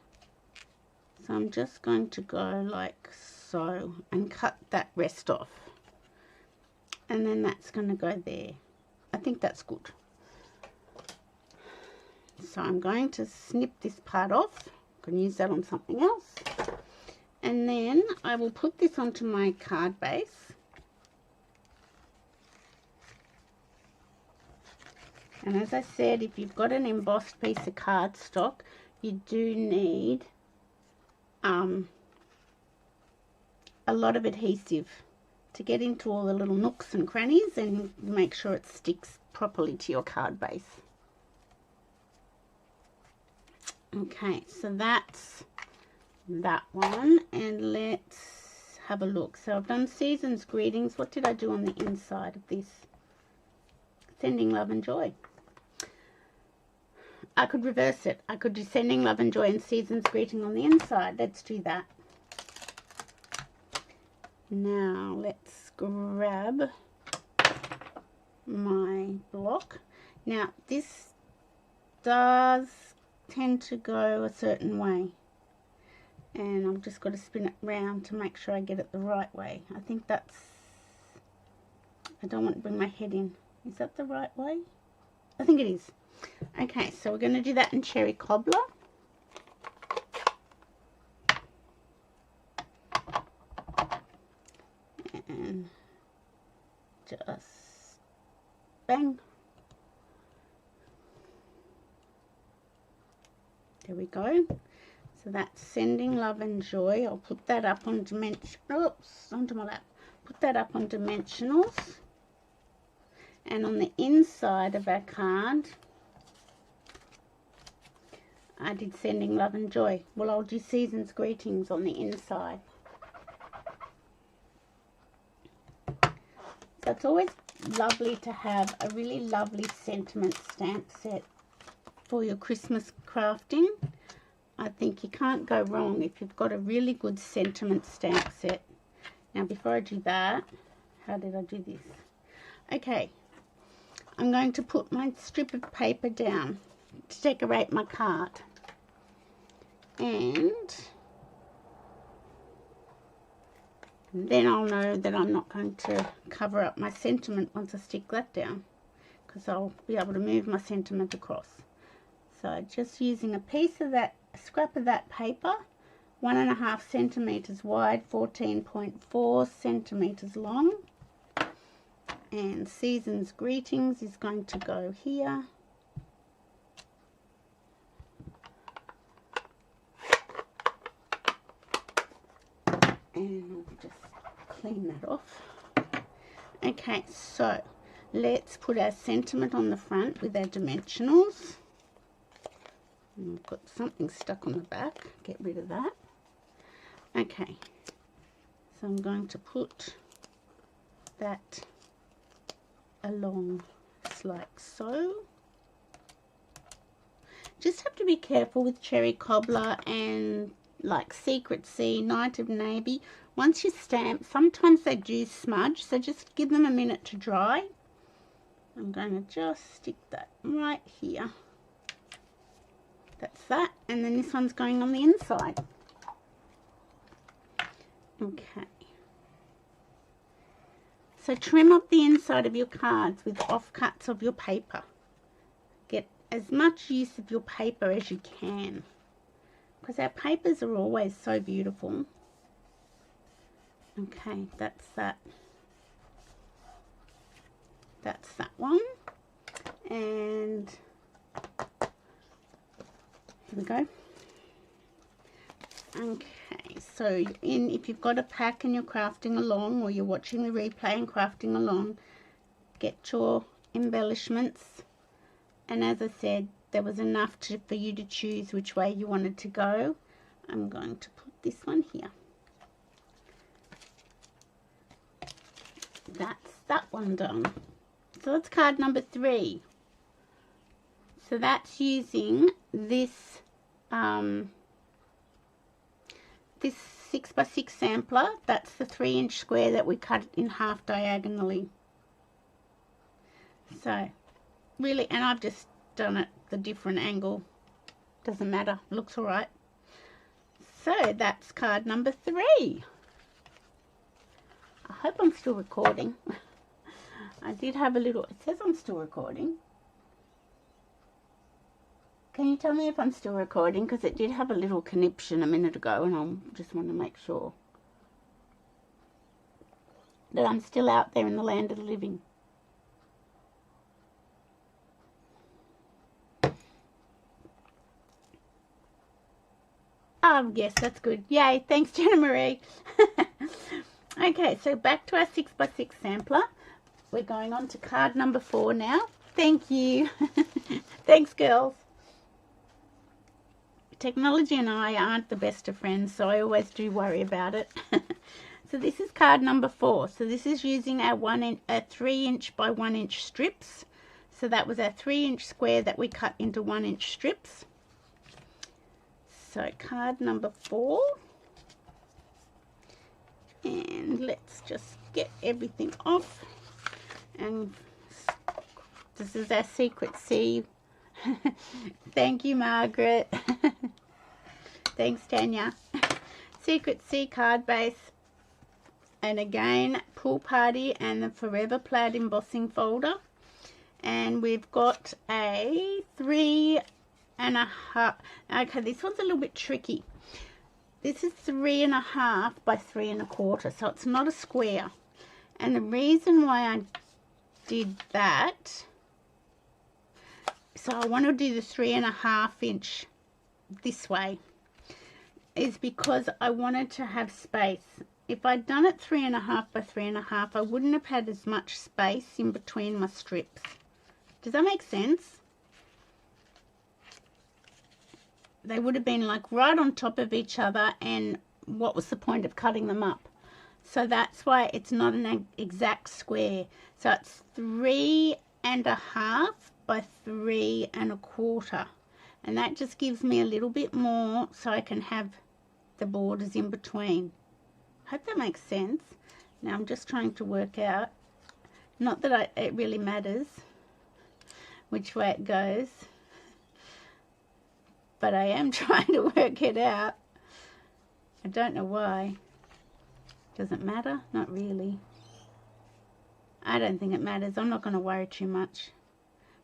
So I'm just going to go like so and cut that rest off. And then that's going to go there. I think that's good. So I'm going to snip this part off. I can use that on something else. And then I will put this onto my card base. And as I said, if you've got an embossed piece of cardstock, you do need a lot of adhesive to get into all the little nooks and crannies and make sure it sticks properly to your card base. Okay, so that's that one, and let's have a look. So I've done Season's Greetings. What did I do on the inside of this? Sending love and joy. I could reverse it. I could do Sending love and joy and Season's Greeting on the inside. Let's do that. Now let's grab my block. Now this does tend to go a certain way, and I've just got to spin it round to make sure I get it the right way. I think that's... I don't want to bring my head in. Is that the right way? I think it is. Okay, so we're going to do that in Cherry Cobbler. And just bang. There we go. So that's Sending Love and Joy. I'll put that up on onto my lap. Put that up on dimensionals. And on the inside of our card, I did Sending Love and Joy. Well, I'll do Season's Greetings on the inside. So it's always lovely to have a really lovely sentiment stamp set for your Christmas crafting. I think you can't go wrong if you've got a really good sentiment stamp set. Now before I do that, how did I do this? Okay, I'm going to put my strip of paper down to decorate my card. And then I'll know that I'm not going to cover up my sentiment once I stick that down, because I'll be able to move my sentiment across. So just using a piece of that, a scrap of that paper, 1.5 centimeters wide, 14.4 centimeters long, and Season's Greetings is going to go here. And I'll just clean that off. Okay, so let's put our sentiment on the front with our dimensionals. And I've got something stuck on the back. Get rid of that. Okay, so I'm going to put that along like so. Just have to be careful with Cherry Cobbler and like Secret Sea, Night of Navy. Once you stamp, sometimes they do smudge, so just give them a minute to dry. I'm going to just stick that right here. That's that, and then this one's going on the inside. Okay. So trim up the inside of your cards with offcuts of your paper. Get as much use of your paper as you can, because our papers are always so beautiful. Okay, that's that. That's that one. And here we go. Okay, so if you've got a pack and you're crafting along, or you're watching the replay and crafting along, get your embellishments. And as I said, there was enough for you to choose which way you wanted to go. I'm going to put this one here. That's that one done. So that's card number 3. So that's using this this 6x6 sampler. That's the 3-inch square that we cut in half diagonally. So really, and I've just done it the different angle, doesn't matter, looks all right. So that's card number 3. I hope I'm still recording. I did have a little, it says I'm still recording. Can you tell me if I'm still recording? Because it did have a little conniption a minute ago, and I just want to make sure that I'm still out there in the land of the living. Yes, that's good. Yay, thanks, Jenna Marie. Okay, so back to our 6x6 sampler. We're going on to card number 4 now. Thank you. Thanks, girls. Technology and I aren't the best of friends, so I always do worry about it. So this is card number 4. So this is using our 3-inch by 1-inch strips. So that was our 3-inch square that we cut into 1-inch strips. So card number 4. And let's just get everything off. And this is our Secret Sea. Thank you, Margaret. Thanks, Tanya. Secret Sea card base. And again, Pool Party and the Forever Plaid embossing folder. And we've got a 3.5. Okay, this one's a little bit tricky. This is 3.5 by 3.25, so it's not a square. And the reason why I did that, so I want to do the 3.5 inch this way, is because I wanted to have space. If I'd done it 3.5 by 3.5, I wouldn't have had as much space in between my strips. Does that make sense? They would have been like right on top of each other, and what was the point of cutting them up? So that's why it's not an exact square. So it's 3.5 by 3.25, and that just gives me a little bit more so I can have the borders in between. Hope that makes sense. Now I'm just trying to work out, not that it really matters which way it goes, but I am trying to work it out. I don't know why. Does it matter? Not really. I don't think it matters. I'm not going to worry too much.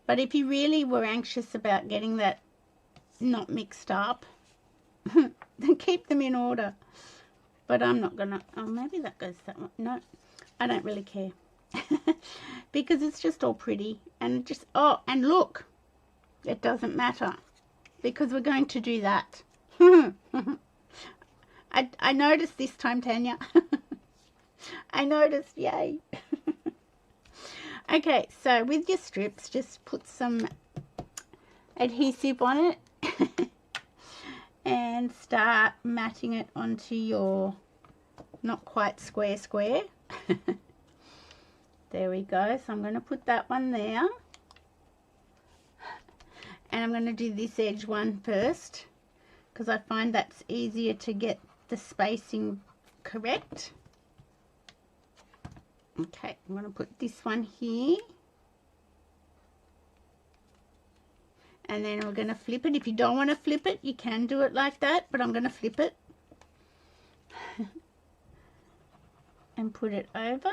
But if you really were anxious about getting that not mixed up, then keep them in order. But I'm not going to... Oh, maybe that goes that way. No, I don't really care. Because it's just all pretty. And just... Oh, and look. It doesn't matter. Because we're going to do that. I noticed this time, Tanya. I noticed, yay. Okay, so with your strips, just put some adhesive on it and start matting it onto your not quite square. There we go. So I'm going to put that one there. And I'm going to do this edge one first, because I find that's easier to get the spacing correct. Okay, I'm going to put this one here. And then we're going to flip it. If you don't want to flip it, you can do it like that, but I'm going to flip it. And put it over.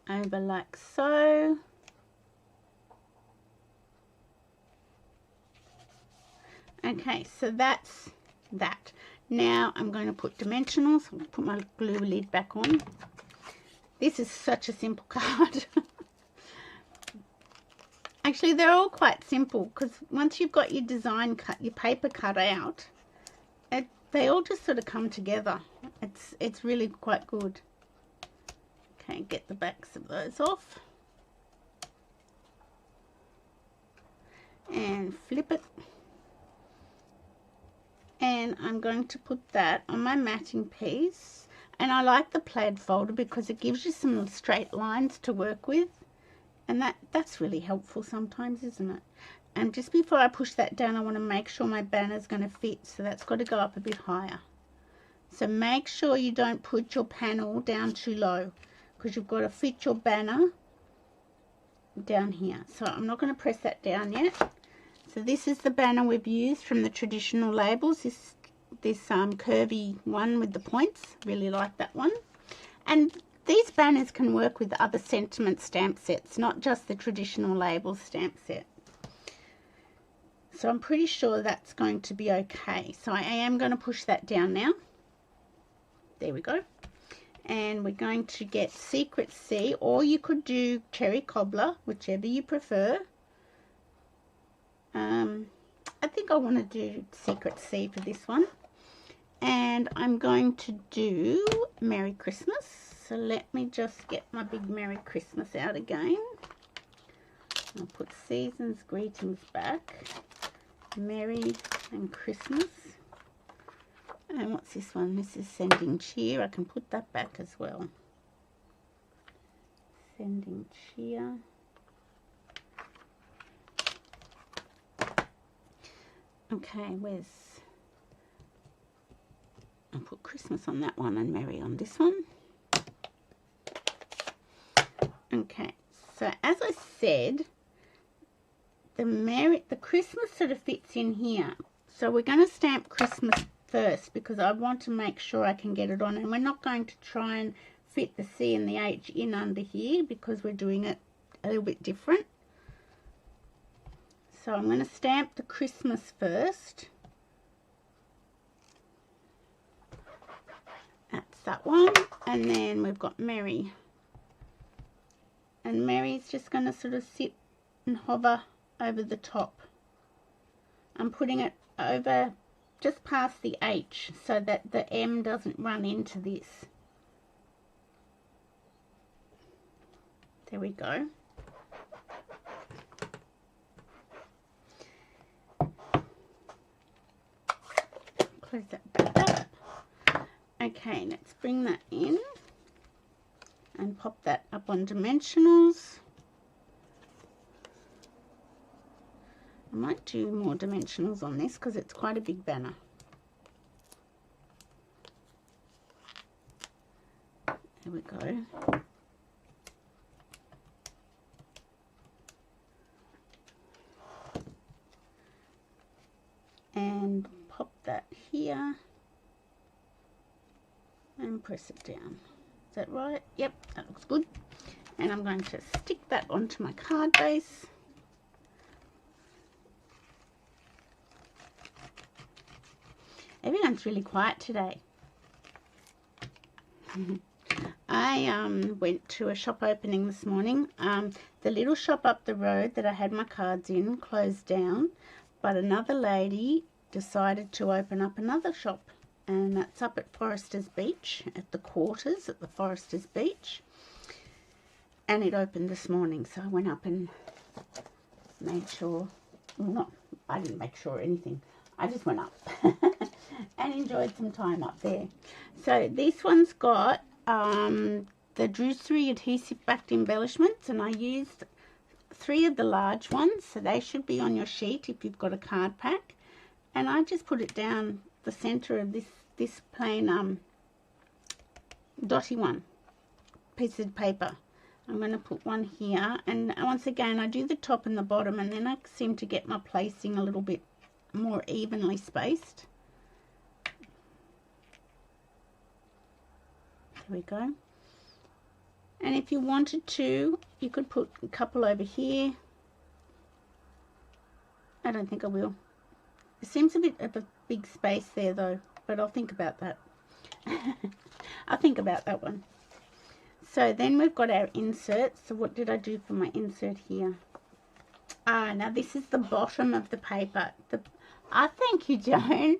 Over like so. Okay, so that's that. Now I'm going to put dimensionals. I'll put my glue lid back on. This is such a simple card. Actually, they're all quite simple because once you've got your design cut, your paper cut out, they all just sort of come together. It's really quite good. Okay, get the backs of those off. And flip it. And I'm going to put that on my matting piece. And I like the plaid folder because it gives you some straight lines to work with. And that's really helpful sometimes, isn't it? And just before I push that down, I want to make sure my banner's going to fit. So that's got to go up a bit higher. So make sure you don't put your panel down too low, because you've got to fit your banner down here. So I'm not going to press that down yet. So this is the banner we've used from the traditional labels. This curvy one with the points. Really like that one. And these banners can work with other sentiment stamp sets, not just the traditional labels stamp set. So I'm pretty sure that's going to be okay. So I am going to push that down now. There we go. And we're going to get Secret C, or you could do Cherry Cobbler, whichever you prefer. I think I want to do Secret C for this one. And I'm going to do Merry Christmas. So let me just get my big Merry Christmas out again. I'll put Season's Greetings back. Merry and Christmas. And what's this one? This is Sending Cheer. I can put that back as well. Sending Cheer. Okay, I'll put Christmas on that one and Merry on this one. Okay, so as I said, the Christmas sort of fits in here. So we're going to stamp Christmas first because I want to make sure I can get it on. And we're not going to try and fit the C and the H in under here because we're doing it a little bit different. So I'm going to stamp the Christmas first. That's that one. And then we've got Merry. And Mary's just going to sort of sit and hover over the top. I'm putting it over just past the H so that the M doesn't run into this. There we go. Close that back up. Okay, let's bring that in and pop that up on dimensionals. I might do more dimensionals on this because it's quite a big banner. There we go. And pop that here and press it down. Is that right? Yep, that looks good. And I'm going to stick that onto my card base. Everyone's really quiet today. I went to a shop opening this morning. The little shop up the road that I had my cards in closed down, but another lady decided to open up another shop, and that's up at Foresters Beach, at the quarters at the Foresters Beach, and it opened this morning. So I went up and made sure, well, I didn't make sure anything, I just went up and enjoyed some time up there. So this one's got the Drucery adhesive backed embellishments, and I used 3 of the large ones, so they should be on your sheet if you've got a card pack. And I just put it down the center of this plain dotty one piece of paper. I'm going to put one here, and once again I do the top and the bottom, and then I seem to get my placing a little bit more evenly spaced. There we go. And if you wanted to, you could put a couple over here. I don't think I will. It seems a bit of a big space there though, but I'll think about that. I'll think about that one. So then we've got our inserts. So what did I do for my insert here? Now this is the bottom of the paper. Thank you, Joan.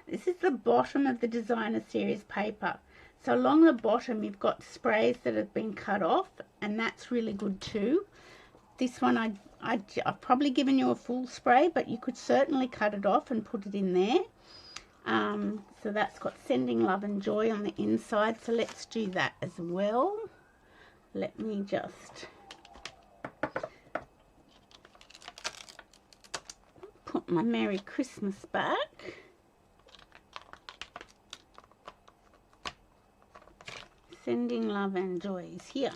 This is the bottom of the designer series paper. So along the bottom you've got sprays that have been cut off, and that's really good too. This one I've probably given you a full spray, but you could certainly cut it off and put it in there. So that's got sending love and joy on the inside, so let's do that as well. Let me just put my Merry Christmas back. Sending love and joy is here.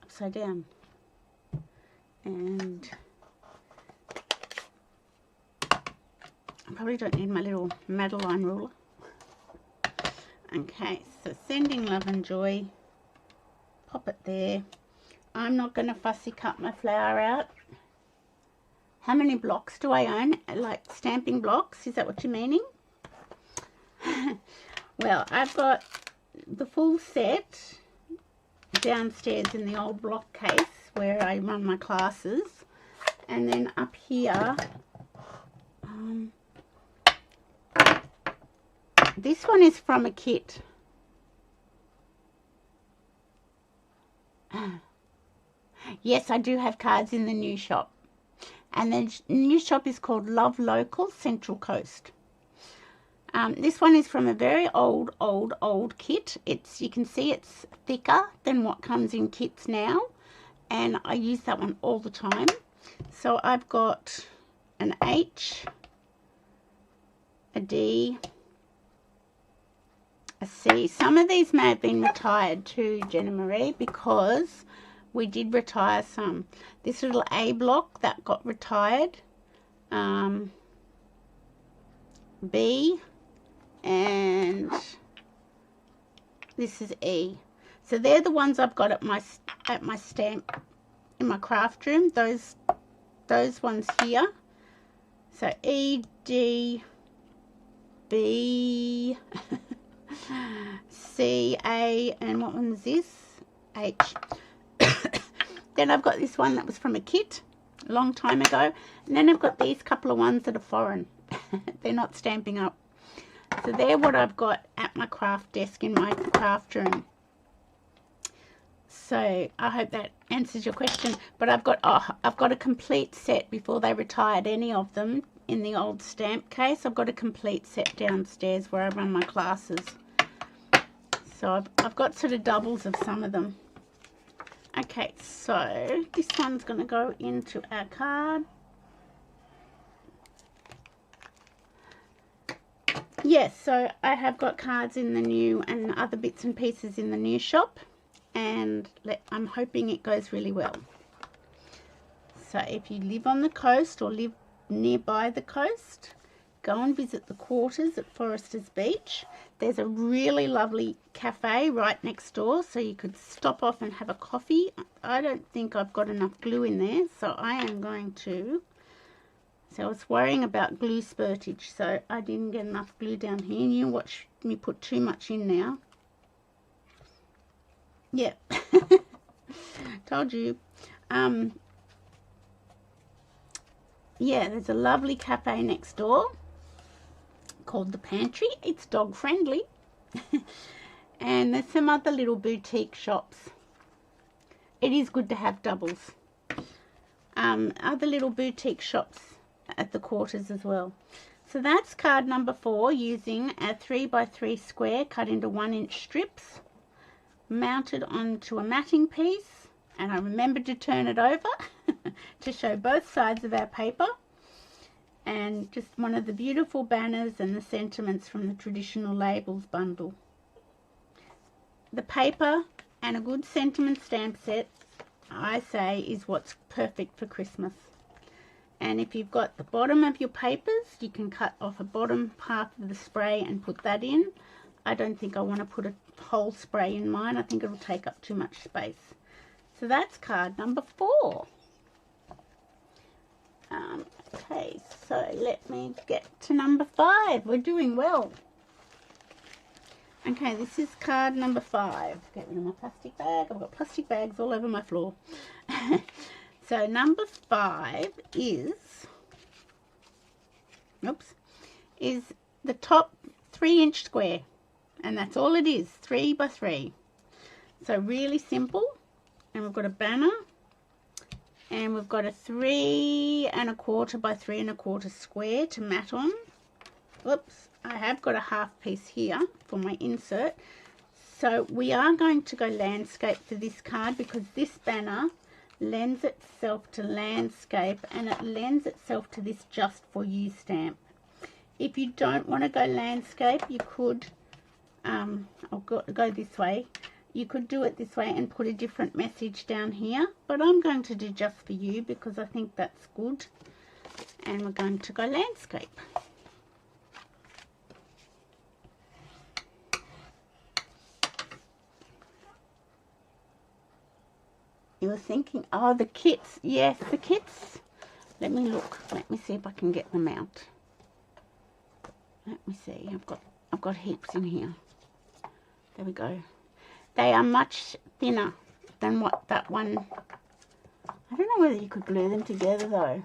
Upside down. And I probably don't need my little Madeline ruler. Okay, so sending love and joy. Pop it there. I'm not going to fussy cut my flower out. How many blocks do I own? Like stamping blocks? Is that what you're meaning? Well, I've got the full set downstairs in the old block case where I run my classes, and then up here this one is from a kit. Yes, I do have cards in the new shop, and the new shop is called Love Local Central Coast. This one is from a very old kit. You can see it's thicker than what comes in kits now, and I use that one all the time. So I've got an H, a D, a C. Some of these may have been retired too, Jenna Marie, because we did retire some. This little A block, that got retired. B, and this is E. So they're the ones I've got at my stamp in my craft room. Those ones here. So E, D, B, C, A, and what one is this? H. Then I've got this one that was from a kit a long time ago, and then I've got these couple of ones that are foreign. They're not Stampin' Up. So they're what I've got at my craft desk in my craft room. So I hope that answers your question. But I've got a complete set before they retired any of them in the old stamp case. I've got a complete set downstairs where I run my classes. So I've got sort of doubles of some of them. Okay, so this one's going to go into our card. Yes, so I have got cards in the new and other bits and pieces in the new shop, and I'm hoping it goes really well. So if you live on the coast or live nearby the coast, go and visit the quarters at Foresters Beach. There's a really lovely cafe right next door, so you could stop off and have a coffee. I don't think I've got enough glue in there, so I am going to... So I was worrying about glue spurtage, so I didn't get enough glue down here. And you watch me put too much in now. Yeah, told you. Yeah, there's a lovely cafe next door called The Pantry. It's dog friendly. And there's some other little boutique shops. It is good to have doubles. Other little boutique shops at the quarters as well. So that's card number 4, using a 3x3 square cut into 1-inch strips, mounted onto a matting piece, And I remembered to turn it over to show both sides of our paper. And just one of the beautiful banners and the sentiments from the traditional labels bundle. The paper and a good sentiment stamp set, I say, is what's perfect for Christmas. And if you've got the bottom of your papers, you can cut off a bottom half of the spray and put that in. I don't think I want to put a whole spray in mine. I think it'll take up too much space. So that's card number 4. Okay, so let me get to number 5. We're doing well. Okay, this is card number 5. Get rid of my plastic bag. I've got plastic bags all over my floor. So number 5 is the top 3-inch square. And that's all it is, 3 by 3. So really simple. And we've got a banner. And we've got a 3 1/4 by 3 1/4 square to mat on. Whoops, I have got a half piece here for my insert. So we are going to go landscape for this card because this banner lends itself to landscape and it lends itself to this just for you stamp. If you don't want to go landscape, you could I'll go this way. You could do it this way and put a different message down here, but I'm going to do just for you because I think that's good. And we're going to go landscape. You were thinking, oh, the kits. Yes, the kits. Let me look. Let me see if I can get them out. Let me see. I've got heaps in here. There we go. They are much thinner than what that one. I don't know whether you could glue them together though.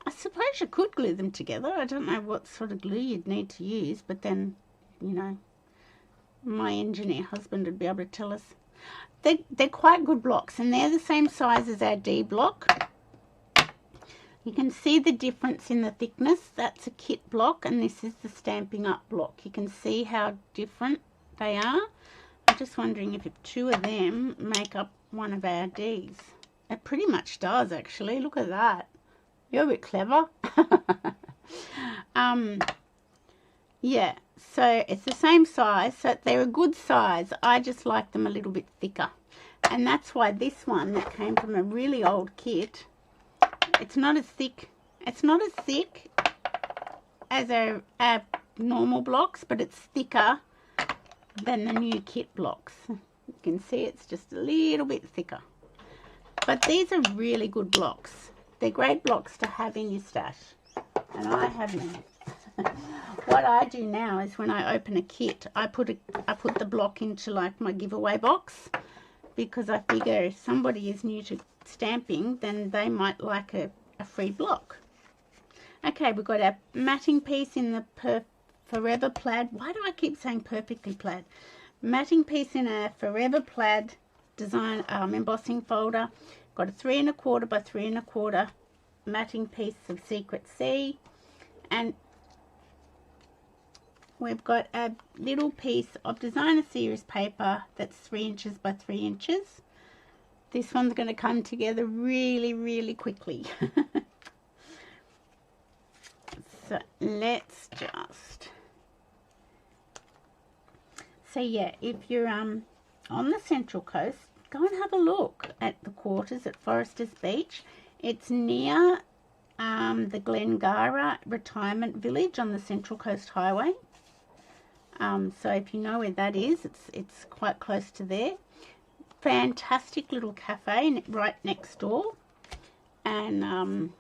I suppose you could glue them together. I don't know what sort of glue you'd need to use, but then, you know, my engineer husband would be able to tell us. They're quite good blocks, and they're the same size as our D block. You can see the difference in the thickness. That's a kit block, and this is the Stampin' Up block. You can see how different they are. I'm just wondering if 2 of them make up one of our Ds. It pretty much does, actually. Look at that. You're a bit clever. Yeah, so it's the same size, so they're a good size. I just like them a little bit thicker. And that's why this one that came from a really old kit, it's not as thick. It's not as thick as our normal blocks, but it's thicker than the new kit blocks. You can see it's just a little bit thicker. But these are really good blocks. They're great blocks to have in your stash. And I have them. What I do now is when I open a kit, I put the block into like my giveaway box, because I figure if somebody is new to stamping, then they might like a free block. Okay, we've got our matting piece in the Forever Plaid. Why do I keep saying perfectly plaid? Matting piece in our Forever Plaid design embossing folder. Got a 3 1/4 by 3 1/4 matting piece of Secret Sea, and we've got a little piece of designer series paper that's 3 inches by 3 inches. This one's going to come together really, really quickly. So let's just... So yeah, if you're on the Central Coast, go and have a look at the quarters at Foresters Beach. It's near the Glengara Retirement Village on the Central Coast Highway. So if you know where that is, it's quite close to there. Fantastic little cafe right next door. And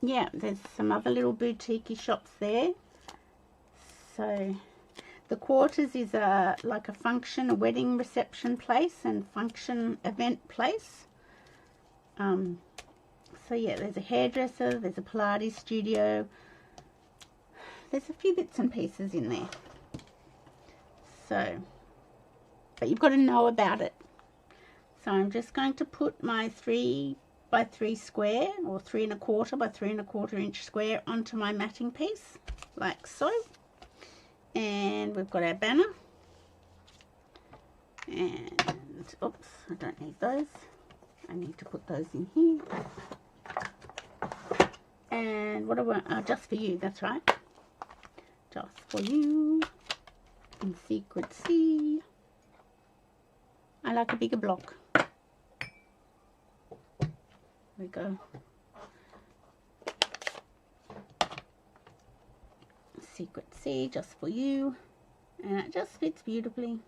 yeah, there's some other little boutique shops there. So the quarters is like a function, a wedding reception place and function event place. So yeah, there's a hairdresser, there's a Pilates studio. There's a few bits and pieces in there. So, but you've got to know about it. So I'm just going to put my 3 by 3 square, or 3 1/4 by 3 1/4 inch square onto my matting piece, like so. And we've got our banner. And, oops, I don't need those. I need to put those in here. And what do I want? Oh, just for you, that's right. Just for you. In Secret C. I like a bigger block. There we go. Secret C, just for you. And it just fits beautifully.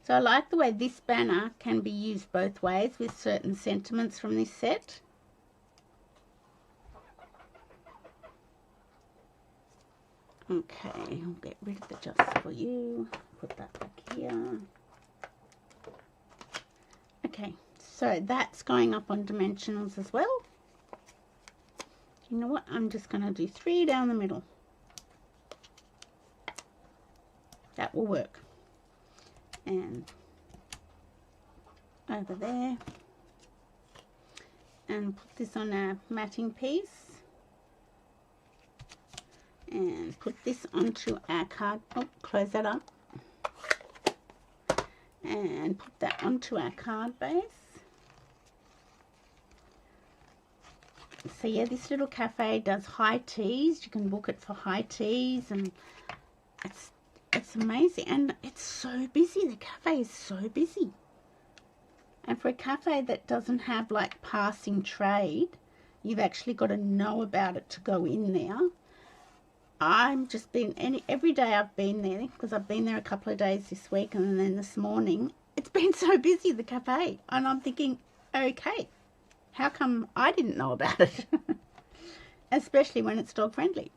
So I like the way this banner can be used both ways with certain sentiments from this set. Okay, I'll get rid of the just for you. Put that back here. Okay, so that's going up on dimensionals as well. You know what? I'm just going to do 3 down the middle. That will work. And over there. And put this on our matting piece. And put this onto our card. Oh, close that up. And put that onto our card base. So yeah, this little cafe does high teas. You can book it for high teas, and it's amazing. And it's so busy. The cafe is so busy. And for a cafe that doesn't have like passing trade, you've actually got to know about it to go in there. I'm just been every day I've been there, because I've been there a couple of days this week, and then this morning it's been so busy, the cafe, and I'm thinking, okay, how come I didn't know about it? Especially when it's dog friendly.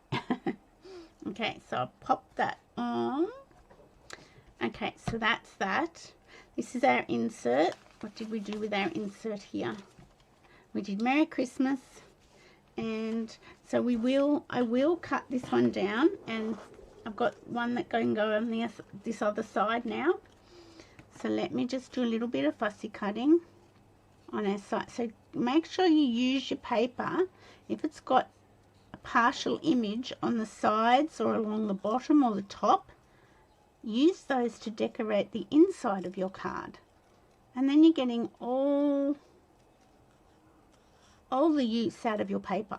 Okay, so I'll pop that on. Okay, so that's that. This is our insert. What did we do with our insert here? We did Merry Christmas. And so I will cut this one down, and I've got one that can go on this other side now. So let me just do a little bit of fussy cutting on our side. So make sure you use your paper. If it's got a partial image on the sides or along the bottom or the top, use those to decorate the inside of your card. And then you're getting all the use out of your paper.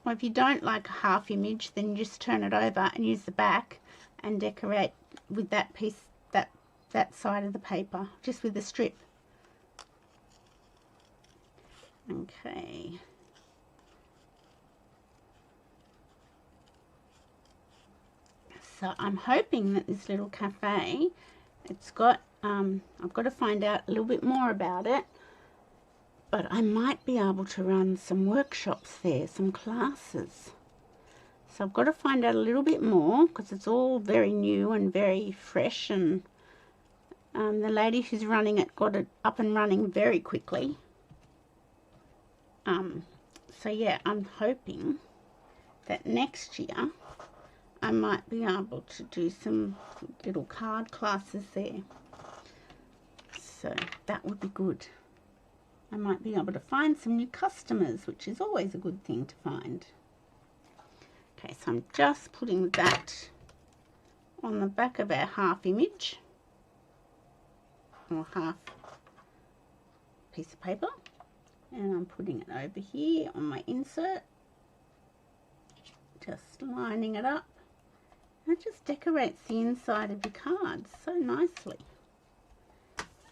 Or if you don't like a half image, then you just turn it over and use the back and decorate with that piece, that side of the paper, just with the strip. Okay. So I'm hoping that this little cafe, it's got, I've got to find out a little bit more about it. But I might be able to run some workshops there, some classes. So I've got to find out a little bit more, because it's all very new and very fresh. And the lady who's running it got it up and running very quickly. So yeah, I'm hoping that next year I might be able to do some little card classes there. So that would be good. I might be able to find some new customers, which is always a good thing to find. Okay, so I'm just putting that on the back of our half image, or half piece of paper, and I'm putting it over here on my insert, just lining it up. And it just decorates the inside of your cards so nicely.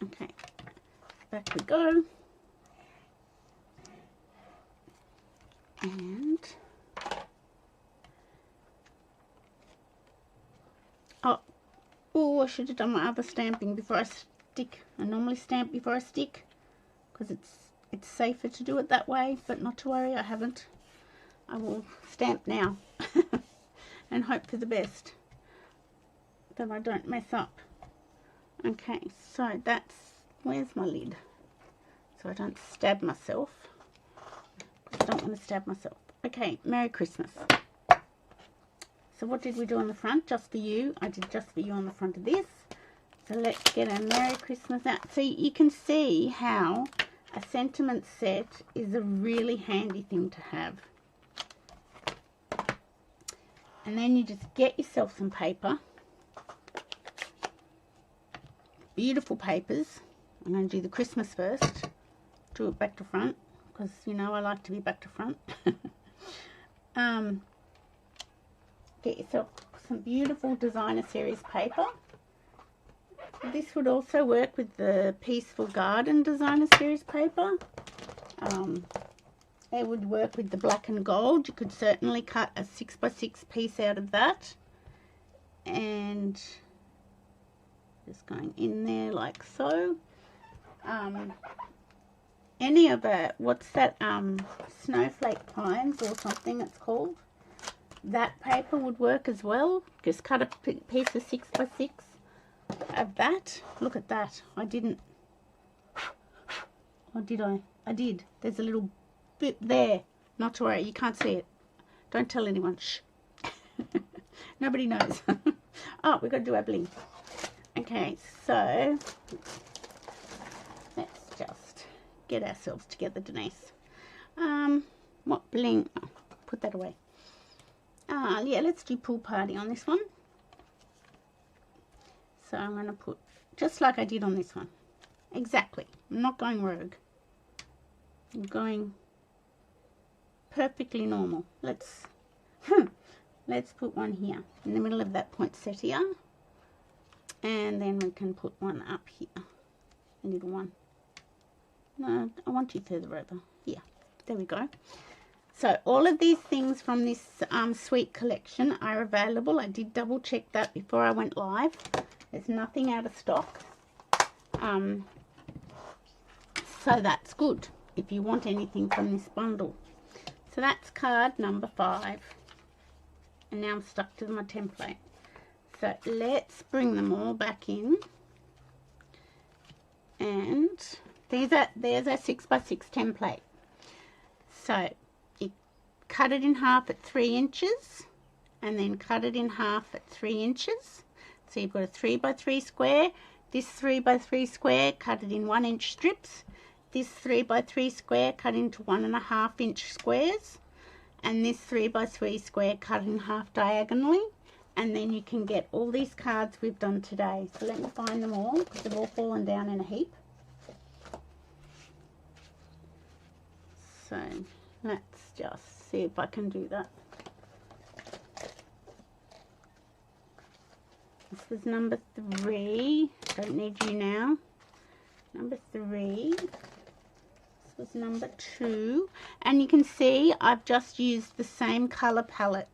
Okay, back we go. And oh, I should have done my other stamping before I stick. I normally stamp before I stick, because it's safer to do it that way, but not to worry, I haven't. I will stamp now and hope for the best that I don't mess up. Okay, so that's, where's my lid? So I don't stab myself. I don't want to stab myself. Okay, Merry Christmas. So what did we do on the front? Just for you. I did just for you on the front of this. So let's get our Merry Christmas out. So you can see how a sentiment set is a really handy thing to have. And then you just get yourself some paper. Beautiful papers. I'm going to do the Christmas first. Do it back to front, because, you know, I like to be back to front. Get yourself some beautiful designer series paper. This would also work with the Peaceful Garden designer series paper. It would work with the black and gold. You could certainly cut a 6x6 piece out of that. And just going in there like so. Any of it, what's that, snowflake pines or something it's called, that paper would work as well. Just cut a piece of 6x6 of that. Look at that. I didn't, or did I? I did. There's a little bit there. Not to worry, you can't see it. Don't tell anyone. Shh. Nobody knows. Oh, we've got to do our bling. Okay, so let's just get ourselves together, Denise. What bling? Oh, put that away. Yeah, let's do pool party on this one. So I'm going to put just like I did on this one. Exactly. I'm not going rogue. I'm going perfectly normal. Let's put one here in the middle of that poinsettia, and then we can put one up here, a little one. No, I want you further over. Yeah, there we go. So all of these things from this sweet collection are available. I did double check that before I went live. There's nothing out of stock, so that's good if you want anything from this bundle. So that's card number 5. And now I'm stuck to my template. So let's bring them all back in. And there's our 6x6 template. So you cut it in half at 3 inches. And then cut it in half at 3 inches. So you've got a 3x3 square. This 3x3 square, cut it in 1 inch strips. This 3x3 square cut into 1.5 inch squares, and this 3x3 square cut in half diagonally, and then you can get all these cards we've done today. So let me find them all, because they've all fallen down in a heap. So let's just see if I can do that. This was number 3. Don't need you now. Number 3. Was number 2, and you can see I've just used the same color palette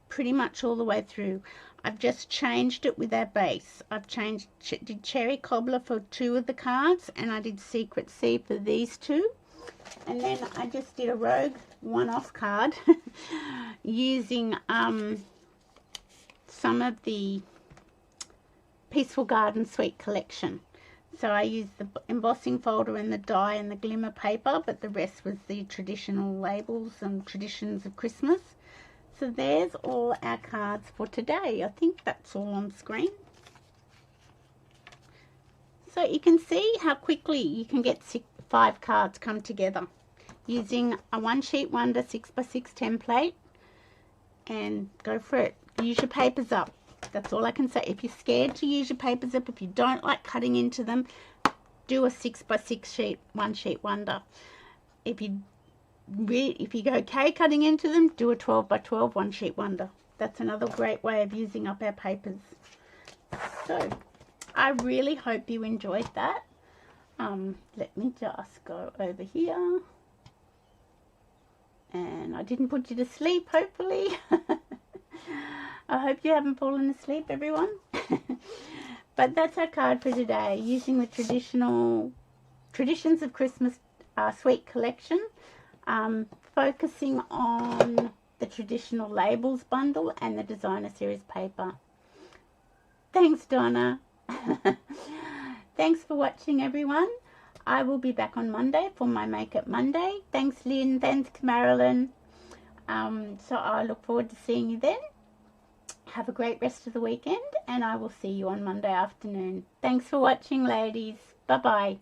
pretty much all the way through. I've just changed it with our base. I've did Cherry Cobbler for 2 of the cards, and I did Secret Sea for these 2, and then I just did a rogue one-off card using some of the Peaceful Garden Suite collection. So I used the embossing folder and the die and the glimmer paper, but the rest was the traditional labels and traditions of Christmas. So there's all our cards for today. I think that's all on screen. So you can see how quickly you can get 5 cards come together using a One Sheet Wonder 6x6 template, and go for it. Use your papers up. That's all I can say. If you're scared to use your papers up, if you don't like cutting into them, do a 6x6 sheet, One Sheet Wonder. If you go okay cutting into them, do a 12x12 One Sheet Wonder. That's another great way of using up our papers. So I really hope you enjoyed that. Let me just go over here. And I didn't put you to sleep, hopefully. I hope you haven't fallen asleep, everyone. But that's our card for today, using the Traditions of Christmas Suite collection, focusing on the traditional labels bundle and the designer series paper. Thanks, Donna. Thanks for watching, everyone. I will be back on Monday for my Makeup Monday. Thanks, Lynn. Thanks, Marilyn. So I look forward to seeing you then. Have a great rest of the weekend, and I will see you on Monday afternoon. Thanks for watching, ladies. Bye-bye.